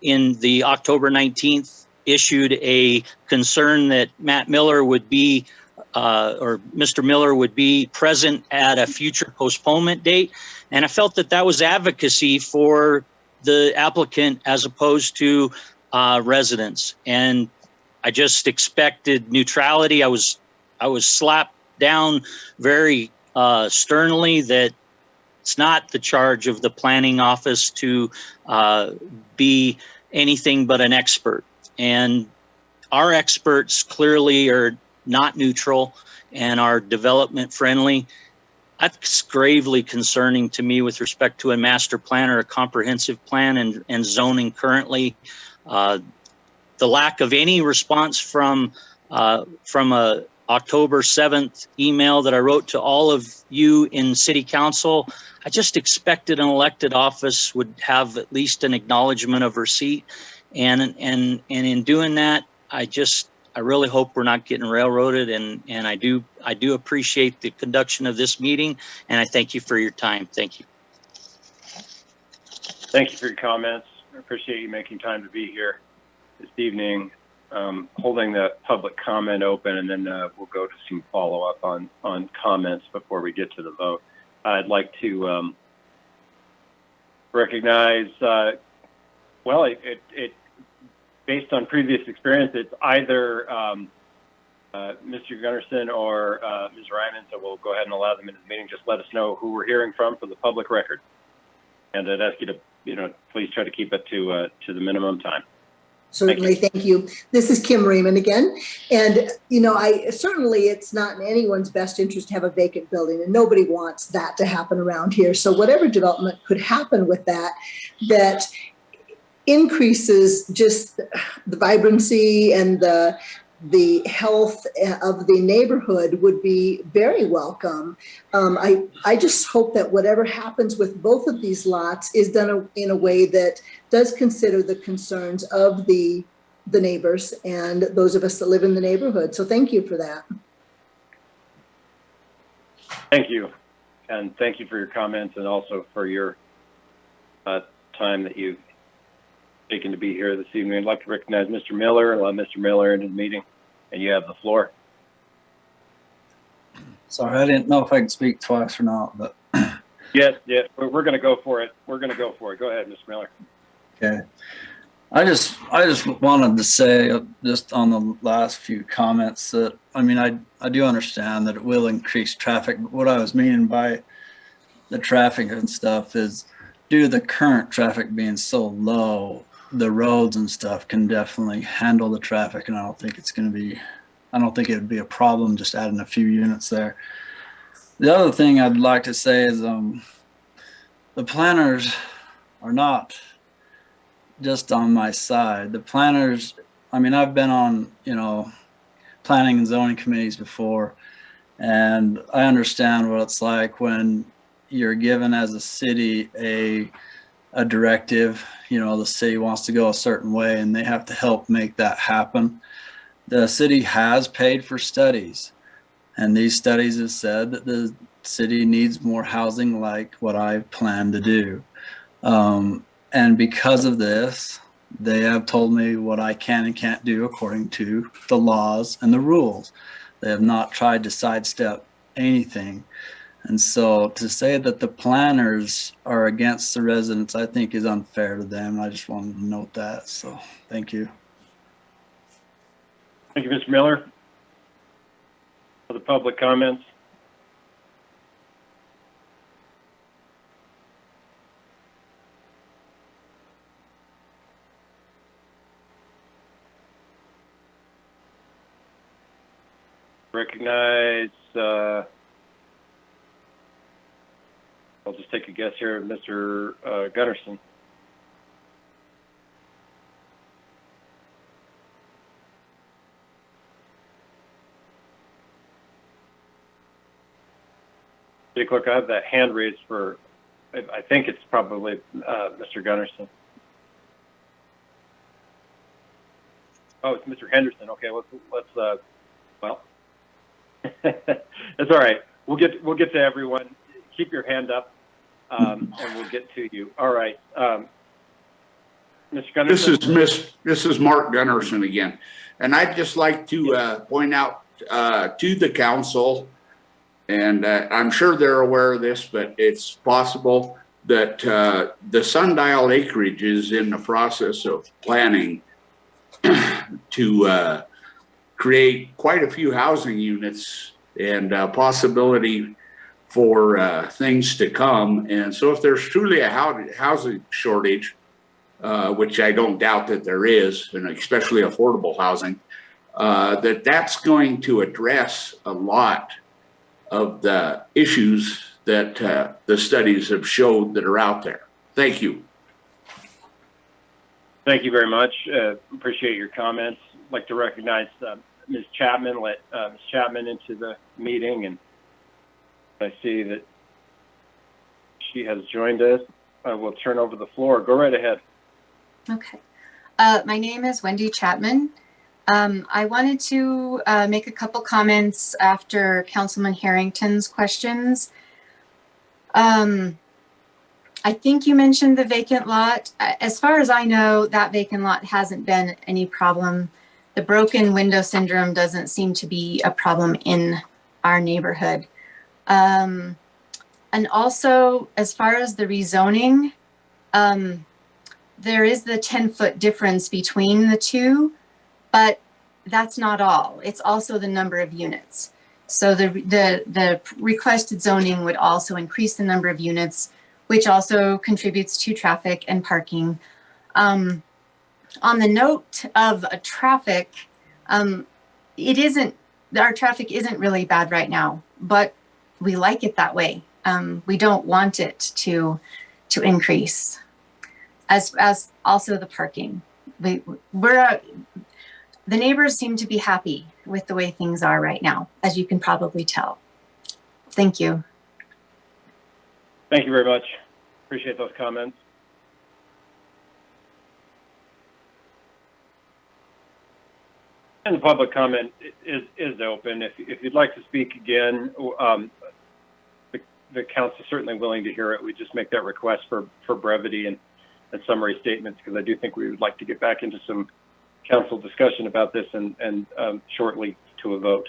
in the October 19th issued a concern that Matt Miller would be or Mr. Miller would be present at a future postponement date. And I felt that that was advocacy for the applicant as opposed to residents. And I just expected neutrality. I was slapped down very sternly that it's not the charge of the planning office to be anything but an expert. And our experts clearly are not neutral and are development friendly. That's gravely concerning to me with respect to a master plan or a comprehensive plan and zoning currently. The lack of any response from a October 7th email that I wrote to all of you in City Council, I just expected an elected office would have at least an acknowledgement of receipt. And in doing that, I really hope we're not getting railroaded, and I do appreciate the conduction of this meeting, and I thank you for your time. Thank you. Thank you for your comments. I appreciate you making time to be here this evening, holding the public comment open, and then we'll go to some follow-up on comments before we get to the vote. I'd like to recognize, well, it based on previous experience, it's either Mr. Gunnarsson or Ms. Ryman, so we'll go ahead and allow them into the meeting. Just let us know who we're hearing from for the public record. And I'd ask you to, please try to keep it to the minimum time. Certainly, thank you. This is Kim Raymond again. And, certainly it's not in anyone's best interest to have a vacant building, and nobody wants that to happen around here. So whatever development could happen with that increases just the vibrancy and the health of the neighborhood would be very welcome. I just hope that whatever happens with both of these lots is done in a way that does consider the concerns of the neighbors and those of us that live in the neighborhood. So thank you for that. Thank you. And thank you for your comments and also for your time that you've taken to be here this evening. I'd like to recognize Mr. Miller, allow Mr. Miller into the meeting, and you have the floor. Sorry, I didn't know if I could speak twice or not, but. Yes, we're going to go for it. We're going to go for it. Go ahead, Mr. Miller. Okay. I just wanted to say, just on the last few comments, that, I do understand that it will increase traffic, but what I was meaning by the traffic and stuff is, due to the current traffic being so low, the roads and stuff can definitely handle the traffic, and I don't think it would be a problem just adding a few units there. The other thing I'd like to say is the planners are not just on my side. The planners, I've been on, planning and zoning committees before, and I understand what it's like when you're given as a city a directive, the city wants to go a certain way and they have to help make that happen. The city has paid for studies, and these studies have said that the city needs more housing like what I plan to do. And because of this, they have told me what I can and can't do according to the laws and the rules. They have not tried to sidestep anything. And so to say that the planners are against the residents, I think is unfair to them. I just wanted to note that. So thank you. Thank you, Mr. Miller. For the public comments. Recognize, I'll just take a guess here, Mr. Gunnarsson. City Clerk, I have that hand raised for, I think it's probably Mr. Gunnarsson. Oh, it's Mr. Henderson. Okay, let's well, that's all right. We'll get to everyone. Keep your hand up, and we'll get to you. All right, Mr. Gunnarsson. This is Mark Gunnarsson again, and I'd just like to point out to the council, and I'm sure they're aware of this, but it's possible that the sundial acreage is in the process of planning to create quite a few housing units and possibility for things to come. And so if there's truly a housing shortage, which I don't doubt that there is, and especially affordable housing, that's going to address a lot of the issues that the studies have showed that are out there. Thank you. Thank you very much. Appreciate your comments. I'd like to recognize Ms. Chapman. Let Ms. Chapman into the meeting, and I see that she has joined us. I will turn over the floor. Go right ahead. Okay. My name is Wendy Chapman. I wanted to make a couple comments after Councilman Harrington's questions. I think you mentioned the vacant lot. As far as I know, that vacant lot hasn't been any problem. The broken window syndrome doesn't seem to be a problem in our neighborhood. And also, as far as the rezoning, there is the 10-foot difference between the two, but that's not all. It's also the number of units. So the requested zoning would also increase the number of units, which also contributes to traffic and parking. On the note of traffic, our traffic isn't really bad right now, but we like it that way. We don't want it to increase. As also the parking. The neighbors seem to be happy with the way things are right now, as you can probably tell. Thank you. Thank you very much. Appreciate those comments. And the public comment is open. If you'd like to speak again, the council is certainly willing to hear it. We just make that request for brevity and summary statements, because I do think we would like to get back into some council discussion about this and shortly to a vote.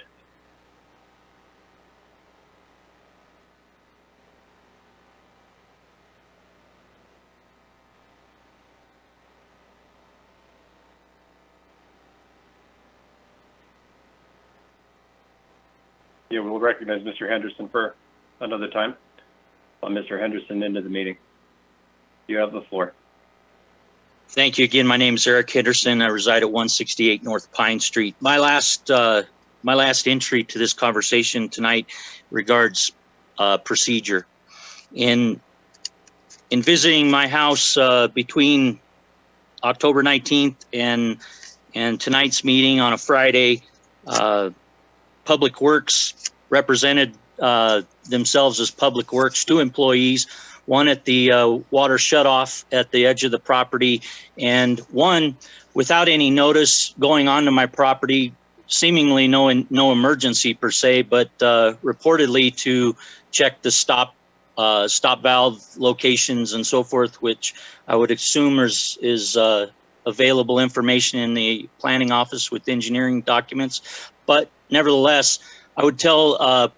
Yeah, we'll recognize Mr. Henderson for another time. Mr. Henderson into the meeting. You have the floor. Thank you again. My name is Eric Henderson. I reside at 168 North Pine Street. My last entry to this conversation tonight regards procedure. In visiting my house between October 19th and tonight's meeting on a Friday, Public Works represented themselves as Public Works, 2 employees, one at the water shutoff at the edge of the property, and one without any notice going onto my property, seemingly no emergency per se, but reportedly to check the stop valve locations and so forth, which I would assume is available information in the planning office with engineering documents. But nevertheless, I would tell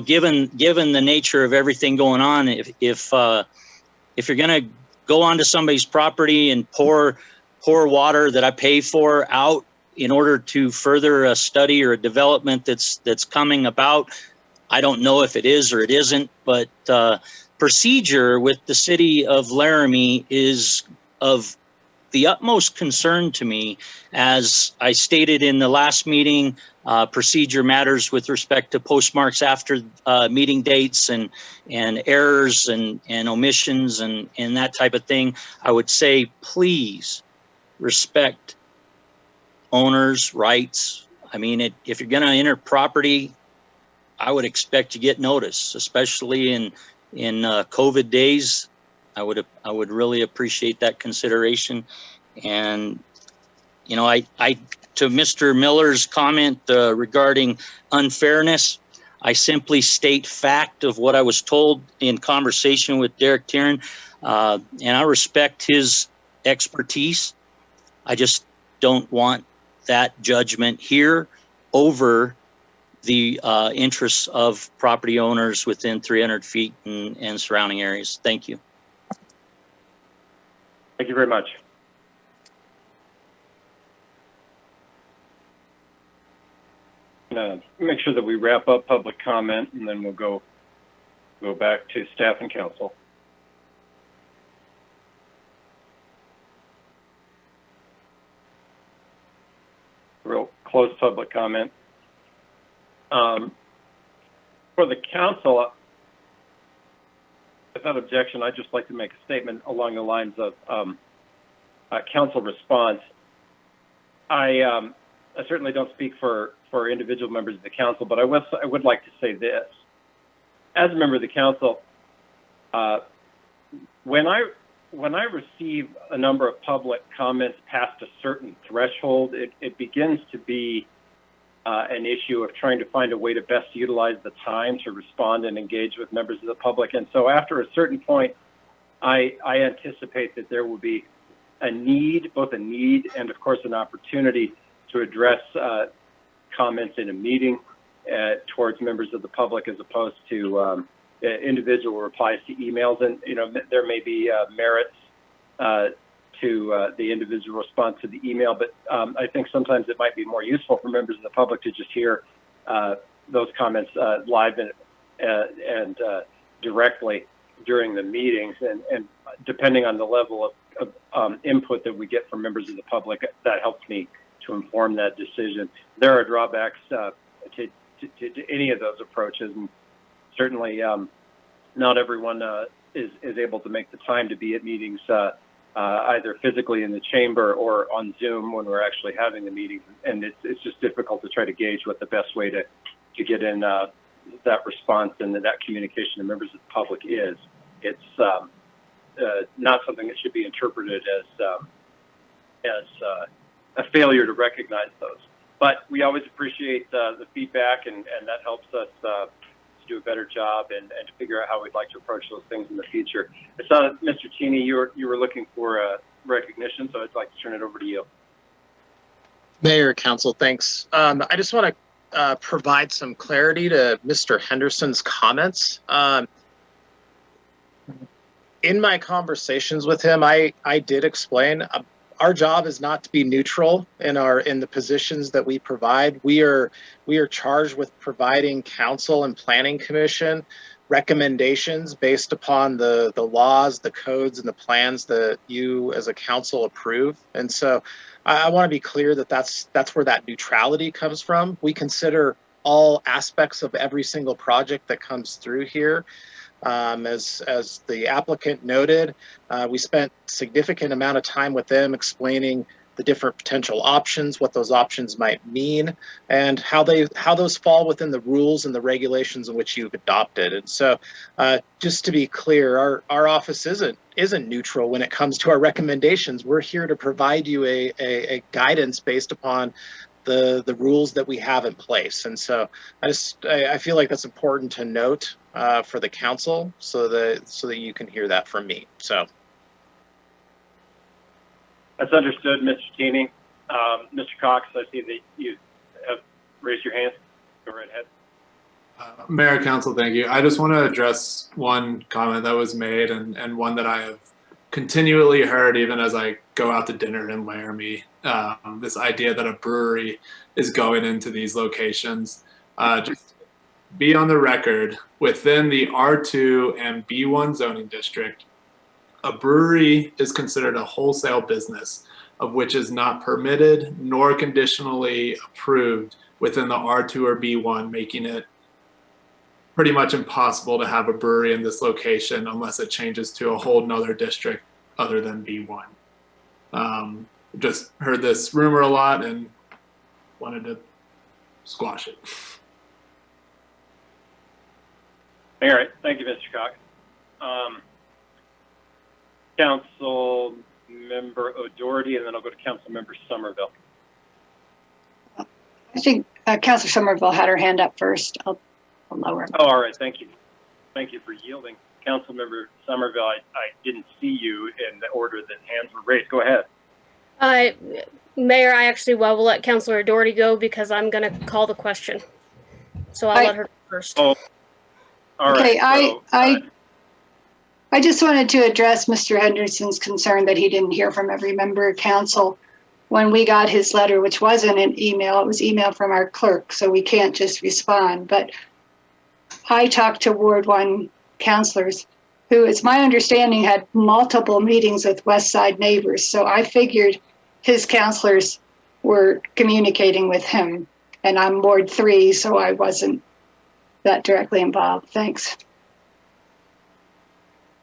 given the nature of everything going on, if you're going to go onto somebody's property and pour water that I pay for out in order to further a study or a development that's coming about, I don't know if it is or it isn't, but procedure with the city of Laramie is of the utmost concern to me, as I stated in the last meeting, procedure matters with respect to postmarks after meeting dates and errors and omissions and that type of thing. I would say, please respect owners' rights. I mean, if you're going to enter property, I would expect to get notice, especially in COVID days. I would really appreciate that consideration. And you know, I to Mr. Miller's comment regarding unfairness, I simply state fact of what I was told in conversation with Derek Tieran, and I respect his expertise. I just don't want that judgment here over the interests of property owners within 300 feet and surrounding areas. Thank you. Thank you very much. Make sure that we wrap up public comment, and then we'll go back to staff and council. Real close public comment. For the council, without objection, I'd just like to make a statement along the lines of council response. I certainly don't speak for individual members of the council, but I would like to say this. As a member of the council, when I receive a number of public comments past a certain threshold, it begins to be an issue of trying to find a way to best utilize the time to respond and engage with members of the public. And so after a certain point, I anticipate that there will be a need, both a need and of course an opportunity to address comments in a meeting towards members of the public, as opposed to individual replies to emails. And you know, there may be merits to the individual response to the email, but I think sometimes it might be more useful for members of the public to just hear those comments live and directly during the meetings. And depending on the level of input that we get from members of the public, that helps me to inform that decision. There are drawbacks to any of those approaches, and certainly not everyone is able to make the time to be at meetings either physically in the chamber or on Zoom when we're actually having the meetings, and it's just difficult to try to gauge what the best way to get in that response and that communication to members of the public is. It's not something that should be interpreted as a failure to recognize those. But we always appreciate the feedback, and that helps us to do a better job and to figure out how we'd like to approach those things in the future. I saw, Mr. Cheney, you were looking for recognition, so I'd like to turn it over to you. Mayor, Council, thanks. I just want to provide some clarity to Mr. Henderson's comments. In my conversations with him, I did explain our job is not to be neutral in the positions that we provide. We are charged with providing council and planning commission recommendations based upon the laws, the codes, and the plans that you as a council approve. And so I want to be clear that that's where that neutrality comes from. We consider all aspects of every single project that comes through here. As the applicant noted, we spent significant amount of time with them explaining the different potential options, what those options might mean, and how those fall within the rules and the regulations in which you've adopted. And so, just to be clear, our office isn't neutral when it comes to our recommendations. We're here to provide you a guidance based upon the rules that we have in place. And so I feel like that's important to note for the council, so that you can hear that from me. So that's understood, Mr. Cheney. Mr. Cox, I see that you have raised your hand. Go right ahead. Mayor, Council, thank you. I just want to address one comment that was made, and one that I have continually heard even as I go out to dinner in Laramie. This idea that a brewery is going into these locations. Just be on the record, within the R2 and B1 zoning district, A brewery is considered a wholesale business of which is not permitted nor conditionally approved within the R2 or B1, making it pretty much impossible to have a brewery in this location unless it changes to a whole nother district other than B1. Just heard this rumor a lot and wanted to squash it. All right, thank you, Mr. Cox. Council Member O'Doherty, and then I'll go to Council Member Somerville. I think Councilor Somerville had her hand up first. I'll lower. Oh, all right, thank you. Thank you for yielding. Council Member Somerville, I didn't see you in the order that hands were raised. Go ahead. Mayor, I actually will let Councilor O'Doherty go because I'm going to call the question. So I'll let her go first. Oh, all right. Okay, I just wanted to address Mr. Henderson's concern that he didn't hear from every member of council when we got his letter, which wasn't an email. It was email from our clerk, so we can't just respond. But I talked to Ward 1 councilors who, it's my understanding, had multiple meetings with West Side neighbors. So I figured his councilors were communicating with him. And I'm Ward 3, so I wasn't that directly involved. Thanks.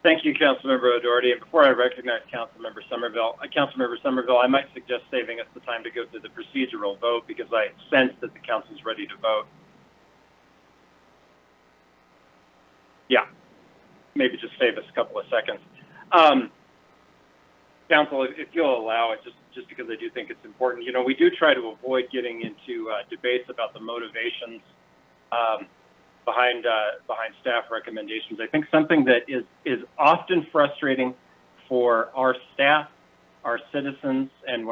Thank you, Councilmember O'Doherty. And before I recognize Councilmember Somerville, I might suggest saving us the time to go to the procedural vote because I sense that the council's ready to vote. Yeah, maybe just save us a couple of seconds. Council, if you'll allow it, just because I do think it's important. You know, we do try to avoid getting into debates about the motivations behind staff recommendations. I think something that is often frustrating for our staff, our citizens, and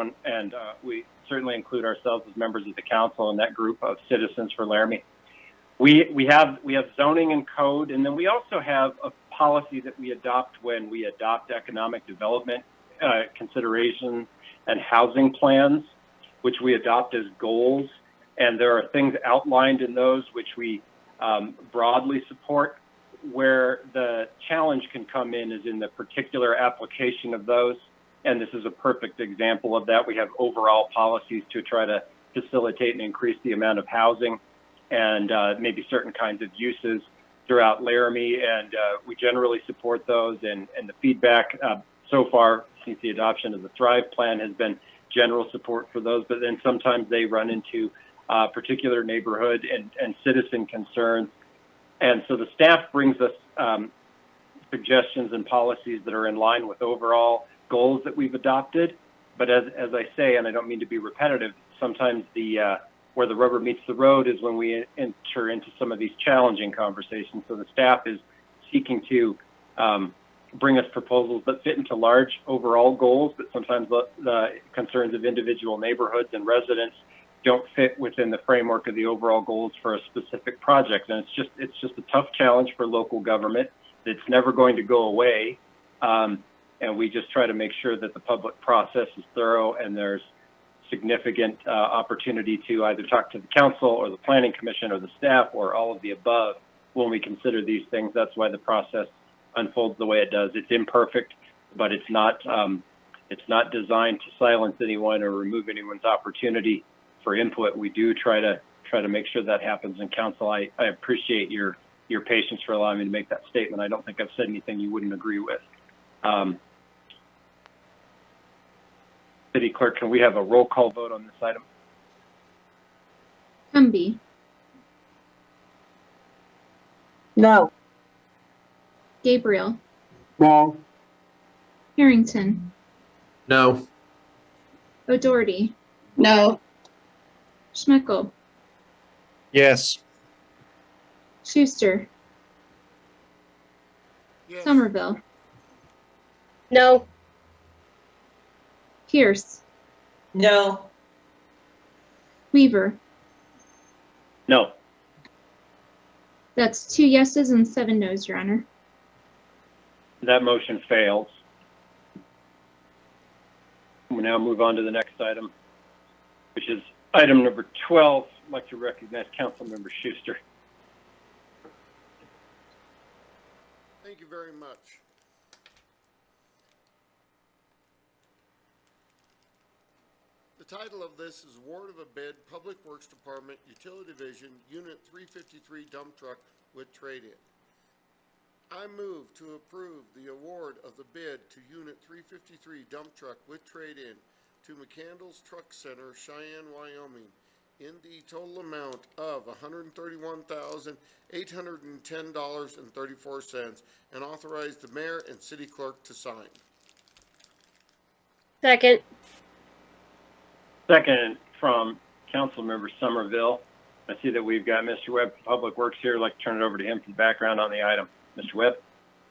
we certainly include ourselves as members of the council in that group of citizens for Laramie. We have zoning and code, and then we also have a policy that we adopt when we adopt economic development considerations and housing plans, which we adopt as goals. And there are things outlined in those which we broadly support. Where the challenge can come in is in the particular application of those. And this is a perfect example of that. We have overall policies to try to facilitate and increase the amount of housing and maybe certain kinds of uses throughout Laramie. And we generally support those. And the feedback so far since the adoption of the Thrive Plan has been general support for those. But then sometimes they run into particular neighborhood and citizen concerns. And so the staff brings us suggestions and policies that are in line with overall goals that we've adopted. But as I say, and I don't mean to be repetitive, sometimes where the rubber meets the road is when we enter into some of these challenging conversations. So the staff is seeking to bring us proposals that fit into large overall goals, but sometimes the concerns of individual neighborhoods and residents don't fit within the framework of the overall goals for a specific project. And it's just a tough challenge for local government. It's never going to go away. And we just try to make sure that the public process is thorough and there's significant opportunity to either talk to the council or the planning commission or the staff or all of the above when we consider these things. That's why the process unfolds the way it does. It's imperfect, but it's not designed to silence anyone or remove anyone's opportunity for input. We do try to make sure that happens in council. I appreciate your patience for allowing me to make that statement. I don't think I've said anything you wouldn't agree with. City Clerk, can we have a roll call vote on this item? Humby. No. Gabriel. No. Harrington. No. O'Doherty. No. Schmeckel. Yes. Schuster. Yes. Somerville. No. Pierce. No. Weaver. No. That's 2 yeses and 7 noes, Your Honor. That motion fails. We'll now move on to the next item, which is item number 12. I'd like to recognize Councilmember Schuster. Thank you very much. title of this is Award of a Bid, Public Works Department, Utility Division, Unit 353 dump truck with trade-in. I move to approve the award of the bid to Unit 353 dump truck with trade-in to McCandless Truck Center, Cheyenne, Wyoming, in the total amount of $131,810.34, and authorize the mayor and city clerk to sign. Second. Second from Councilmember Somerville. I see that we've got Mr. Webb from Public Works here. I'd like to turn it over to him for the background on the item. Mr. Webb.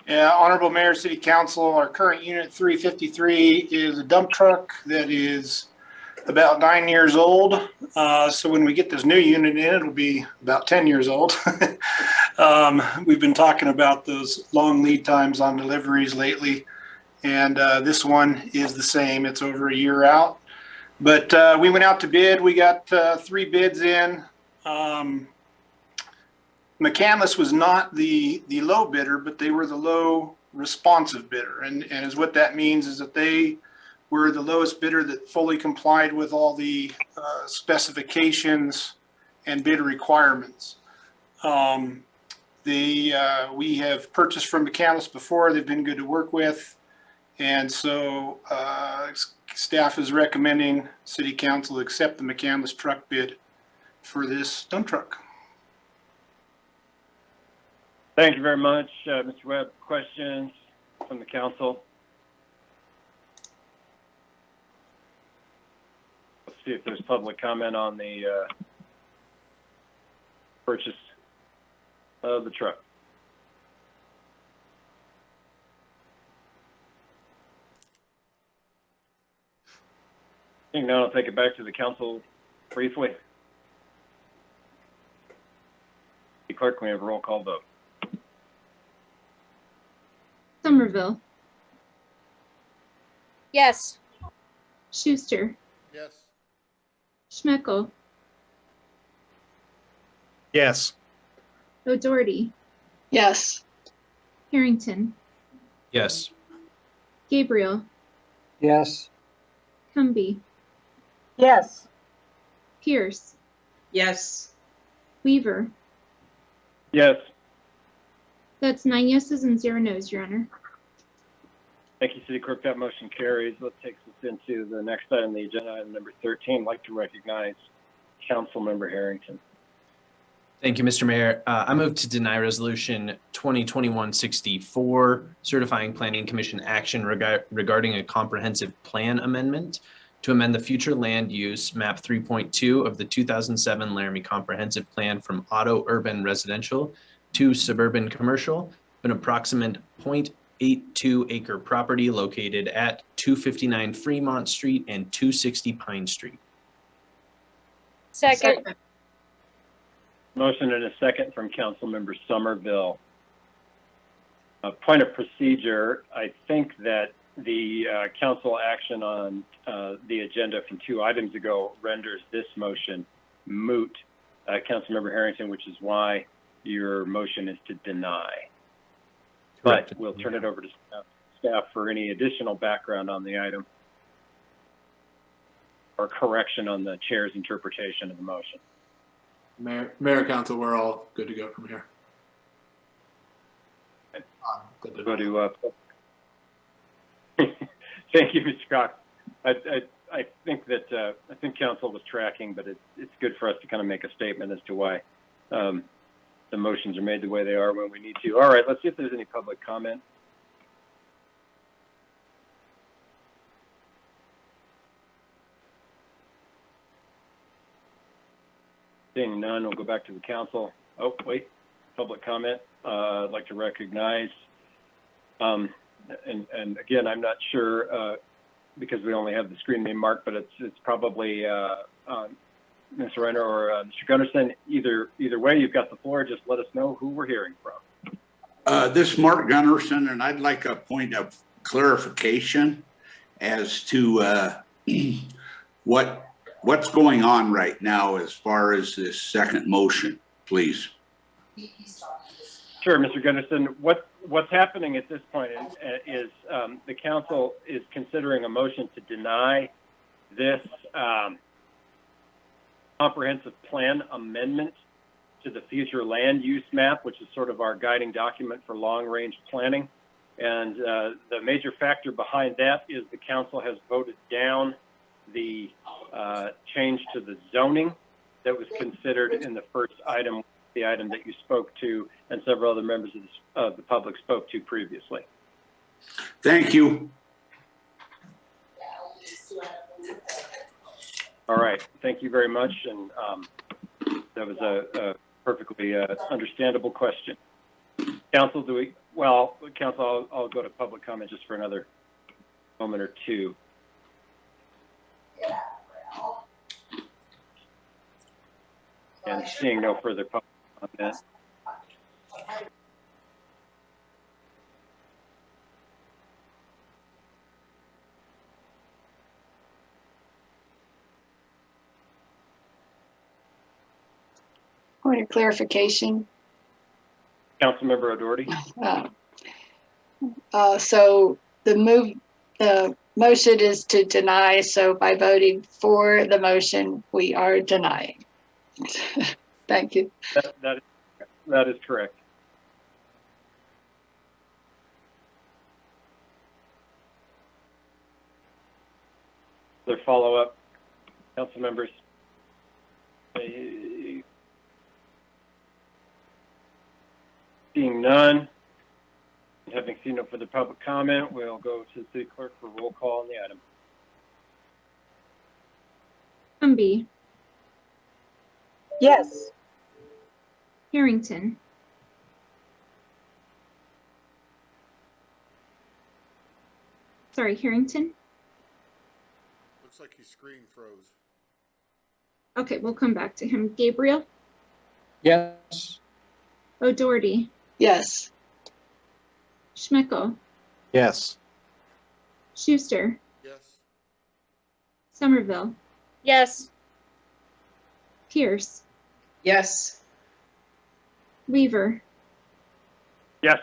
Yeah, Honorable Mayor, City Council, our current Unit 353 is a dump truck that is about 9 years old. So when we get this new unit in, it'll be about 10 years old. We've been talking about those long lead times on deliveries lately, and this one is the same. It's over a year out. But we went out to bid. We got 3 bids in. McCandless was not the low bidder, but they were the low responsive bidder. And as what that means is that they were the lowest bidder that fully complied with all the specifications and bid requirements. We have purchased from McCandless before. They've been good to work with. And so staff is recommending City Council accept the McCandless truck bid for this dump truck. Thank you very much, Mr. Webb. Questions from the council? Let's see if there's public comment on the purchase of the truck. I think now I'll take it back to the council briefly. Clerk, can we have a roll call vote? Somerville, Yes. Schuster, Yes. Schmeckel, Yes. O'Doherty, Yes. Harrington, Yes. Gabriel, Yes. Cumby, Yes. Pierce, Yes. Weaver. Yes. That's 9 yeses and 0 nos, Your Honor. Thank you, City Clerk. That motion carries. That takes us into the next item, the agenda, item number 13. I'd like to recognize Councilmember Harrington. Thank you, Mr. Mayor. I move to deny Resolution 2021-64, certifying Planning Commission action regarding a comprehensive plan amendment to amend the future land use map 3.2 of the 2007 Laramie Comprehensive Plan from auto urban residential to suburban commercial, an approximate 0.82 acre property located at 259 Fremont Street and 260 Pine Street. Second. Motion and a second from Councilmember Somerville. Point of procedure, I think that the council action on the agenda from 2 items ago renders this motion moot, Councilmember Harrington, which is why your motion is to deny. Correct. But we'll turn it over to staff for any additional background on the item or correction on the chair's interpretation of the motion. Mayor, Council, we're all good to go from here. Go to, thank you, Mr. Cox. I think that I think council was tracking, but it's good for us to kind of make a statement as to why the motions are made the way they are when we need to. All right, let's see if there's any public comment. Seeing none, we'll go back to the council. Oh, wait, public comment. I'd like to recognize, and again, I'm not sure because we only have the screen name marked, but it's probably Mr. Renner or Mr. Gunderson. Either way, you've got the floor. Just let us know who we're hearing from. This is Mark Gunderson, and I'd like a point of clarification as to what's going on right now as far as this second motion, please. Sure, Mr. Gunderson. What's happening at this point is the council is considering a motion to deny this comprehensive plan amendment to the future land use map, which is sort of our guiding document for long-range planning. And the major factor behind that is the council has voted down the change to the zoning that was considered in the first item, the item that you spoke to, and several other members of the public spoke to previously. Thank you. All right, thank you very much. And that was a perfectly understandable question. Council, Council, I'll go to public comment just for another moment or two. And seeing no further public comment. Point of clarification. Councilmember O'Doherty. So the motion is to deny. So by voting for the motion, we are denying. Thank you. That is correct. Other follow-up, council members. Seeing none, having seen no further public comment, we'll go to the city clerk for roll call on the item. Humby. Yes. Harrington. Sorry, Harrington. Looks like his screen froze. Okay, we'll come back to him. Gabriel. Yes. O'Doherty. Yes. Schmeckel. Yes. Schuster. Yes. Somerville. Yes. Pierce. Yes. Weaver. Yes.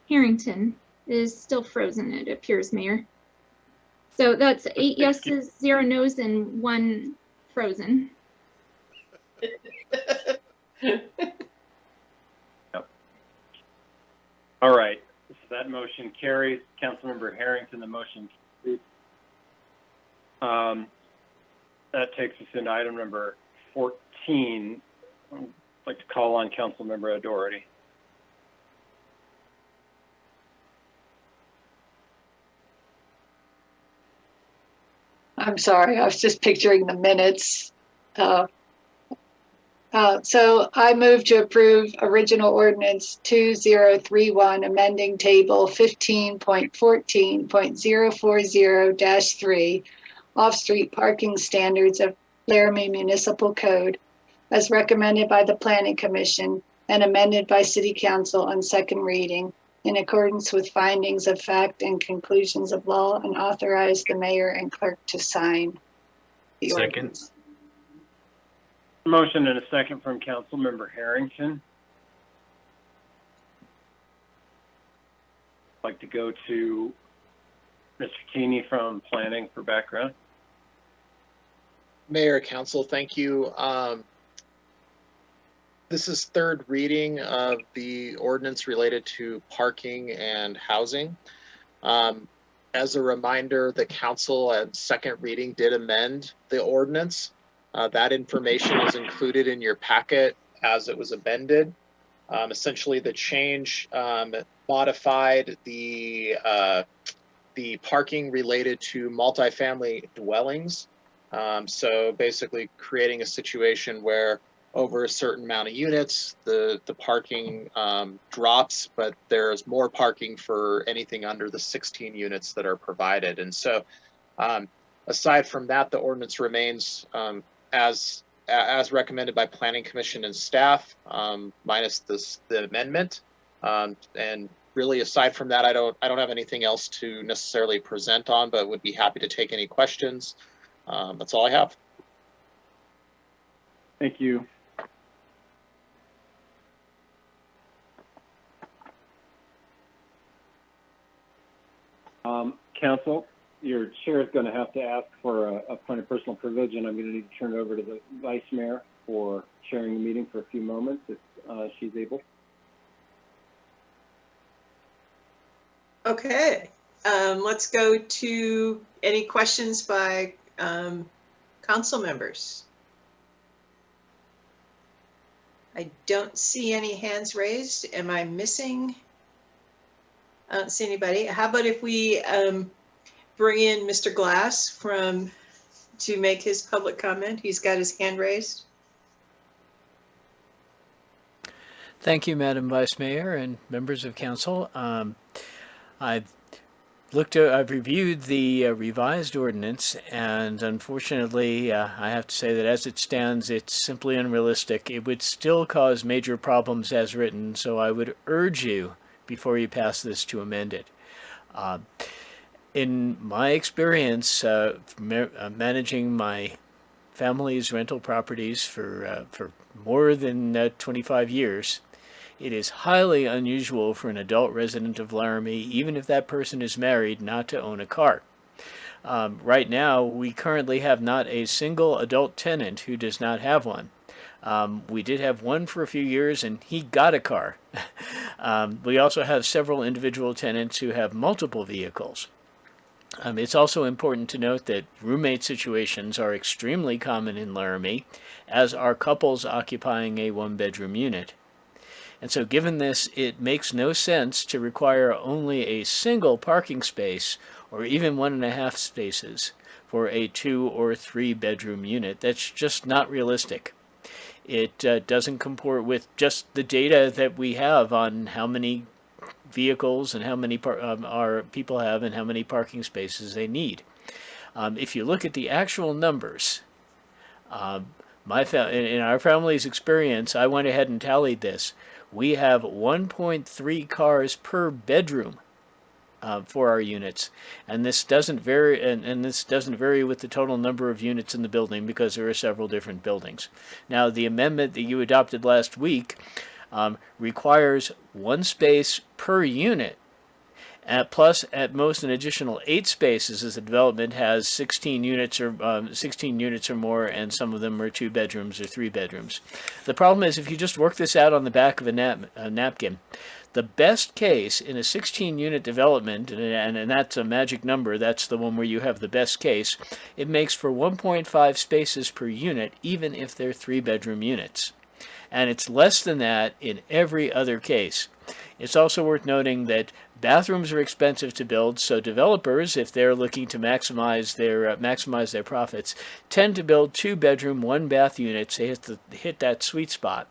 Harrington is still frozen, it appears, Mayor. So that's 8 yeses, 0 no's, and 1 frozen. Yep. All right, so that motion carries. Councilmember Harrington, the motion carries. That takes us into item number 14. I'd like to call on Councilmember O'Doherty. I'm sorry, I was just picturing the minutes. So I move to approve original ordinance 2031, amending table 15.14.040-3, off-street parking standards of Laramie Municipal Code, as recommended by the Planning Commission and amended by City Council on second reading, in accordance with findings of fact and conclusions of law, and authorize the mayor and clerk to sign the ordinance. Motion and a second from Councilmember Harrington. I'd like to go to Mr. Keeney from Planning for background. Mayor, Council, thank you. This is third reading of the ordinance related to parking and housing. As a reminder, the council at second reading did amend the ordinance. That information is included in your packet as it was amended. Essentially, the change modified the parking related to multifamily dwellings. So basically creating a situation where over a certain amount of units, the parking drops, but there's more parking for anything under the 16 units that are provided. And so aside from that, the ordinance remains as recommended by Planning Commission and staff, minus the amendment. And really, aside from that, I don't have anything else to necessarily present on, but would be happy to take any questions. That's all I have. Thank you. Council, your chair is going to have to ask for a point of personal privilege, and I'm going to need to turn it over to the vice mayor for chairing the meeting for a few moments, if she's able. Okay, let's go to any questions by council members. I don't see any hands raised. Am I missing? I don't see anybody. How about if we bring in Mr. Glass to make his public comment? He's got his hand raised. Thank you, Madam Vice Mayor and members of council. I've reviewed the revised ordinance, and unfortunately, I have to say that as it stands, it's simply unrealistic. It would still cause major problems as written, so I would urge you, before you pass this, to amend it. In my experience, managing my family's rental properties for more than 25 years, it is highly unusual for an adult resident of Laramie, even if that person is married, not to own a car. Right now, we currently have not a single adult tenant who does not have one. We did have one for a few years, and he got a car. We also have several individual tenants who have multiple vehicles. It's also important to note that roommate situations are extremely common in Laramie, as are couples occupying a one-bedroom unit. And so given this, it makes no sense to require only a single parking space or even 1.5 spaces for a 2 or 3 bedroom unit. That's just not realistic. It doesn't comport with just the data that we have on how many vehicles and how many our people have and how many parking spaces they need. If you look at the actual numbers, in our family's experience, I went ahead and tallied this. We have 1.3 cars per bedroom for our units, and this doesn't vary. And this doesn't vary with the total number of units in the building because there are several different buildings. Now, the amendment that you adopted last week requires 1 space per unit, plus at most an additional 8 spaces as the development has 16 units or more, and some of them are 2 bedrooms or 3 bedrooms. The problem is, if you just work this out on the back of a napkin, the best case in a 16-unit development, and that's a magic number, that's the one where you have the best case, it makes for 1.5 spaces per unit, even if they're 3-bedroom units. And it's less than that in every other case. It's also worth noting that bathrooms are expensive to build, so developers, if they're looking to maximize their profits, tend to build 2-bedroom, 1-bath units to hit that sweet spot.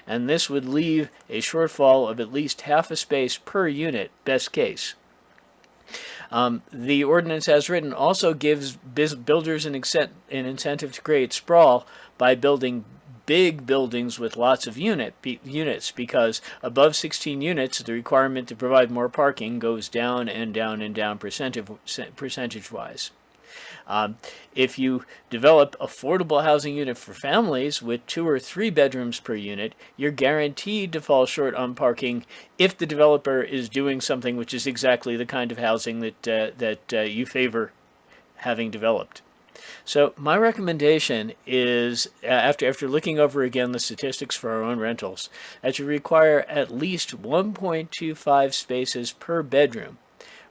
And this would leave a shortfall of at least half a space per unit, best case. The ordinance as written also gives builders an incentive to create sprawl by building big buildings with lots of units, because above 16 units, the requirement to provide more parking goes down and down and down percentage-wise. If you develop affordable housing unit for families with 2 or 3 bedrooms per unit, you're guaranteed to fall short on parking if the developer is doing something which is exactly the kind of housing that you favor having developed. So my recommendation is, after looking over again the statistics for our own rentals, that you require at least 1.25 spaces per bedroom,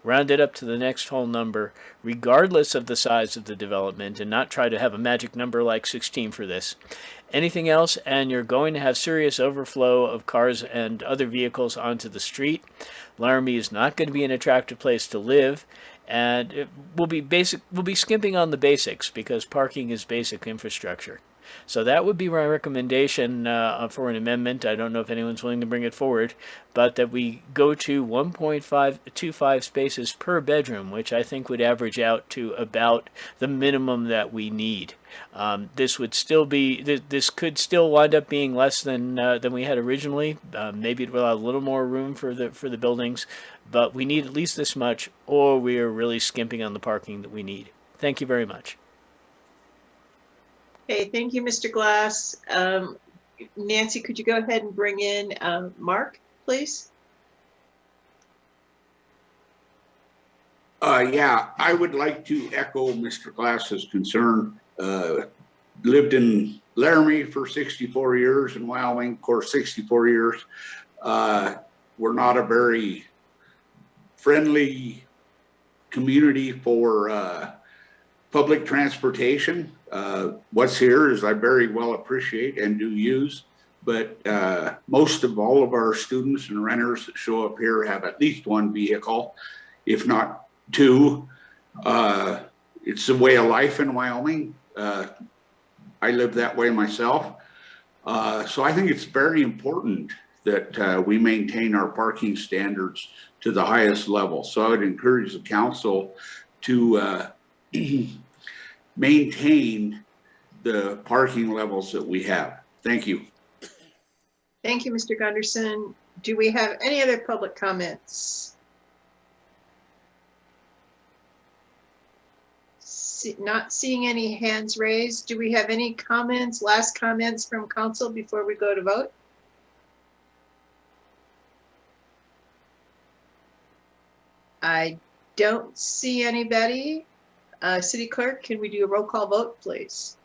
rounded up to the next whole number, regardless of the size of the development, and not try to have a magic number like 16 for this. Anything else, and you're going to have serious overflow of cars and other vehicles onto the street. Laramie is not going to be an attractive place to live, and we'll be skimping on the basics because parking is basic infrastructure. So that would be my recommendation for an amendment. I don't know if anyone's willing to bring it forward, but that we go to 1.25 spaces per bedroom, which I think would average out to about the minimum that we need. This could still wind up being less than we had originally. Maybe it will allow a little more room for the buildings, but we need at least this much, or we are really skimping on the parking that we need. Thank you very much. Okay, thank you, Mr. Glass. Nancy, could you go ahead and bring in Mark, please? Yeah, I would like to echo Mr. Glass's concern. Lived in Laramie for 64 years, in Wyoming, of course, 64 years. We're not a very friendly community for public transportation. What's here is I very well appreciate and do use, but most of all of our students and renters that show up here have at least one vehicle, if not two. It's a way of life in Wyoming. I live that way myself. So I think it's very important that we maintain our parking standards to the highest level. So I would encourage the council to maintain the parking levels that we have. Thank you. Thank you, Mr. Gunderson. Do we have any other public comments? Not seeing any hands raised. Do we have any comments, last comments from council before we go to vote? I don't see anybody. City Clerk, can we do a roll call vote, please?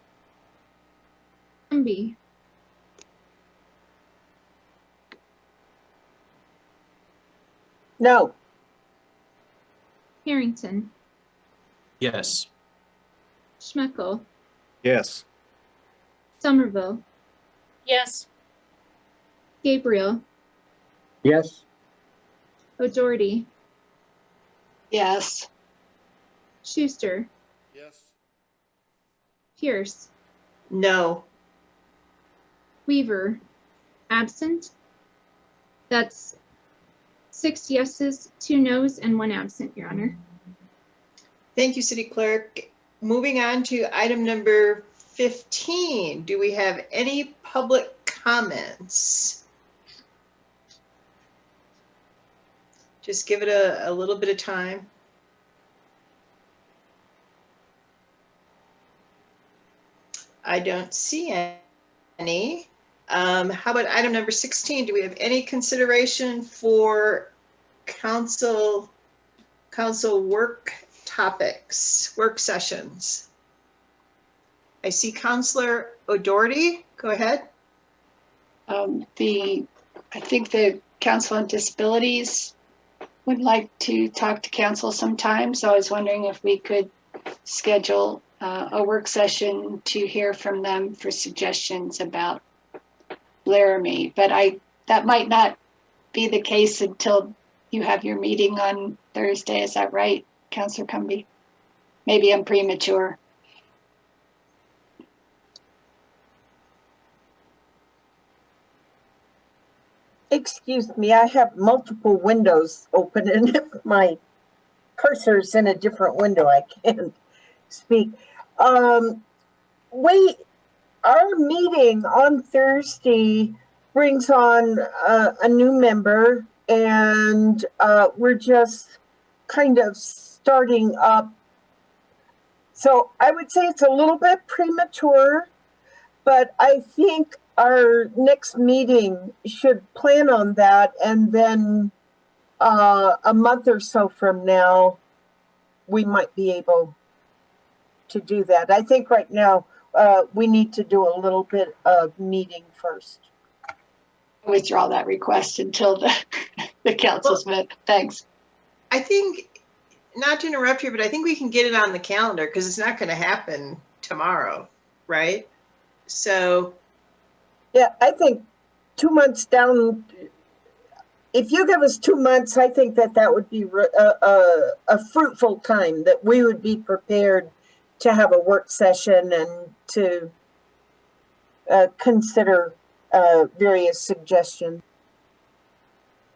Gumby. No. Harrington. Yes. Schmeckel. Yes. Somerville. Yes. Gabriel. Yes. O'Doherty. Yes. Schuster. Yes. Pierce. No. Weaver. Absent. That's 6 yeses, 2 noes, and 1 absent, Your Honor. Thank you, City Clerk. Moving on to item number 15. Do we have any public comments? Just give it a little bit of time. I don't see any. How about item number 16? Do we have any consideration for council work topics, work sessions? I see Councilor O'Doherty. Go ahead. I think the Council on Disabilities would like to talk to council sometime, so I was wondering if we could schedule a work session to hear from them for suggestions about Laramie. But that might not be the case until you have your meeting on Thursday. Is that right, Councilor Cumby? Maybe I'm premature. Excuse me, I have multiple windows open, and if my cursor's in a different window, I can't speak. Our meeting on Thursday brings on a new member, and we're just kind of starting up. So I would say it's a little bit premature, but I think our next meeting should plan on that, and then a month or so from now, we might be able to do that. I think right now we need to do a little bit of meeting first. I withdraw that request until the council's met. Thanks. I think, not to interrupt you, but I think we can get it on the calendar because it's not going to happen tomorrow, right? So. Yeah, I think 2 months down, if you give us 2 months, I think that would be a fruitful time, that we would be prepared to have a work session and to consider various suggestions.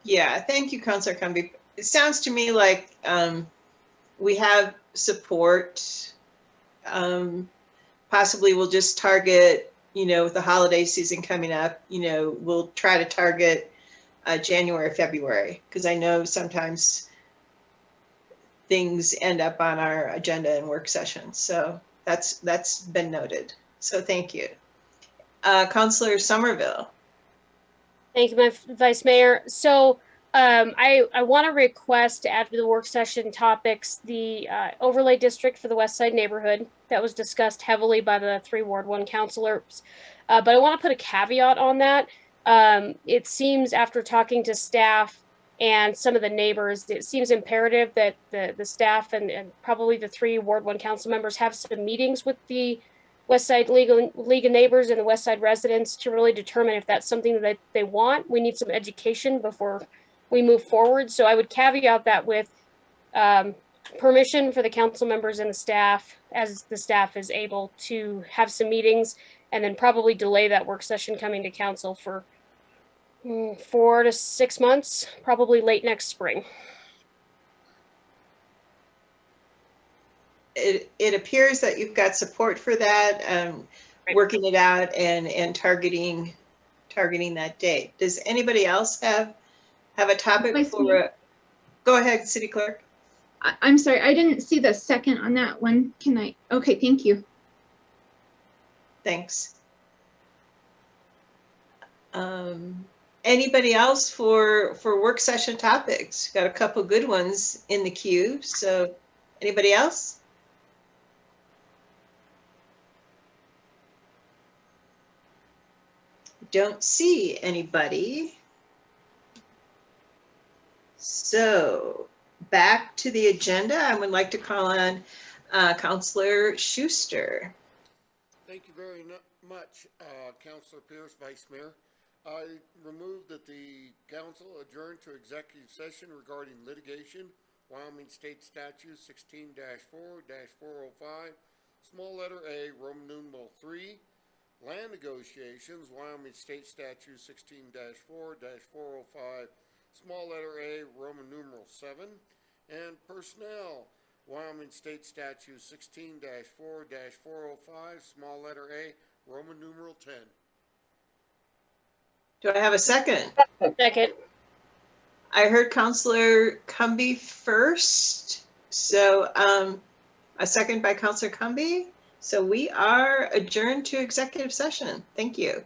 Yeah, thank you, Councilor Cumby. It sounds to me like we have support. Possibly we'll just target, with the holiday season coming up, we'll try to target January, February, because I know sometimes things end up on our agenda in work sessions. So that's been noted. So thank you. Councilor Somerville. Thank you, my Vice Mayor. So I want to request to add to the work session topics the overlay district for the West Side neighborhood that was discussed heavily by the 3 Ward 1 councilors. But I want to put a caveat on that. It seems after talking to staff and some of the neighbors, it seems imperative that the staff and probably the 3 Ward 1 council members have some meetings with the West Side League of Neighbors and the West Side residents to really determine if that's something that they want. We need some education before we move forward. So I would caveat that with permission for the council members and the staff, as the staff is able to have some meetings, and then probably delay that work session coming to council for 4 to 6 months, probably late next spring. It appears that you've got support for that, working it out and targeting that date. Does anybody else have a topic for? Go ahead, City Clerk. I'm sorry, I didn't see the second on that one. Can I? Okay, thank you. Thanks. Anybody else for work session topics? Got a couple good ones in the queue. So anybody else? Don't see anybody. So back to the agenda. I would like to call on Councilor Schuster. Thank you very much, Councilor Pierce, Vice Mayor. I removed that the council adjourn to executive session regarding litigation, Wyoming State Statute 16-4-405, small letter A, Roman numeral 3, land negotiations, Wyoming State Statute 16-4-405, small letter A, Roman numeral 7, and personnel, Wyoming State Statute 16-4-405, small letter A, Roman numeral 10. Do I have a second? Second. I heard Councilor Cumby first. So a second by Councilor Cumby. So we are adjourned to executive session. Thank you.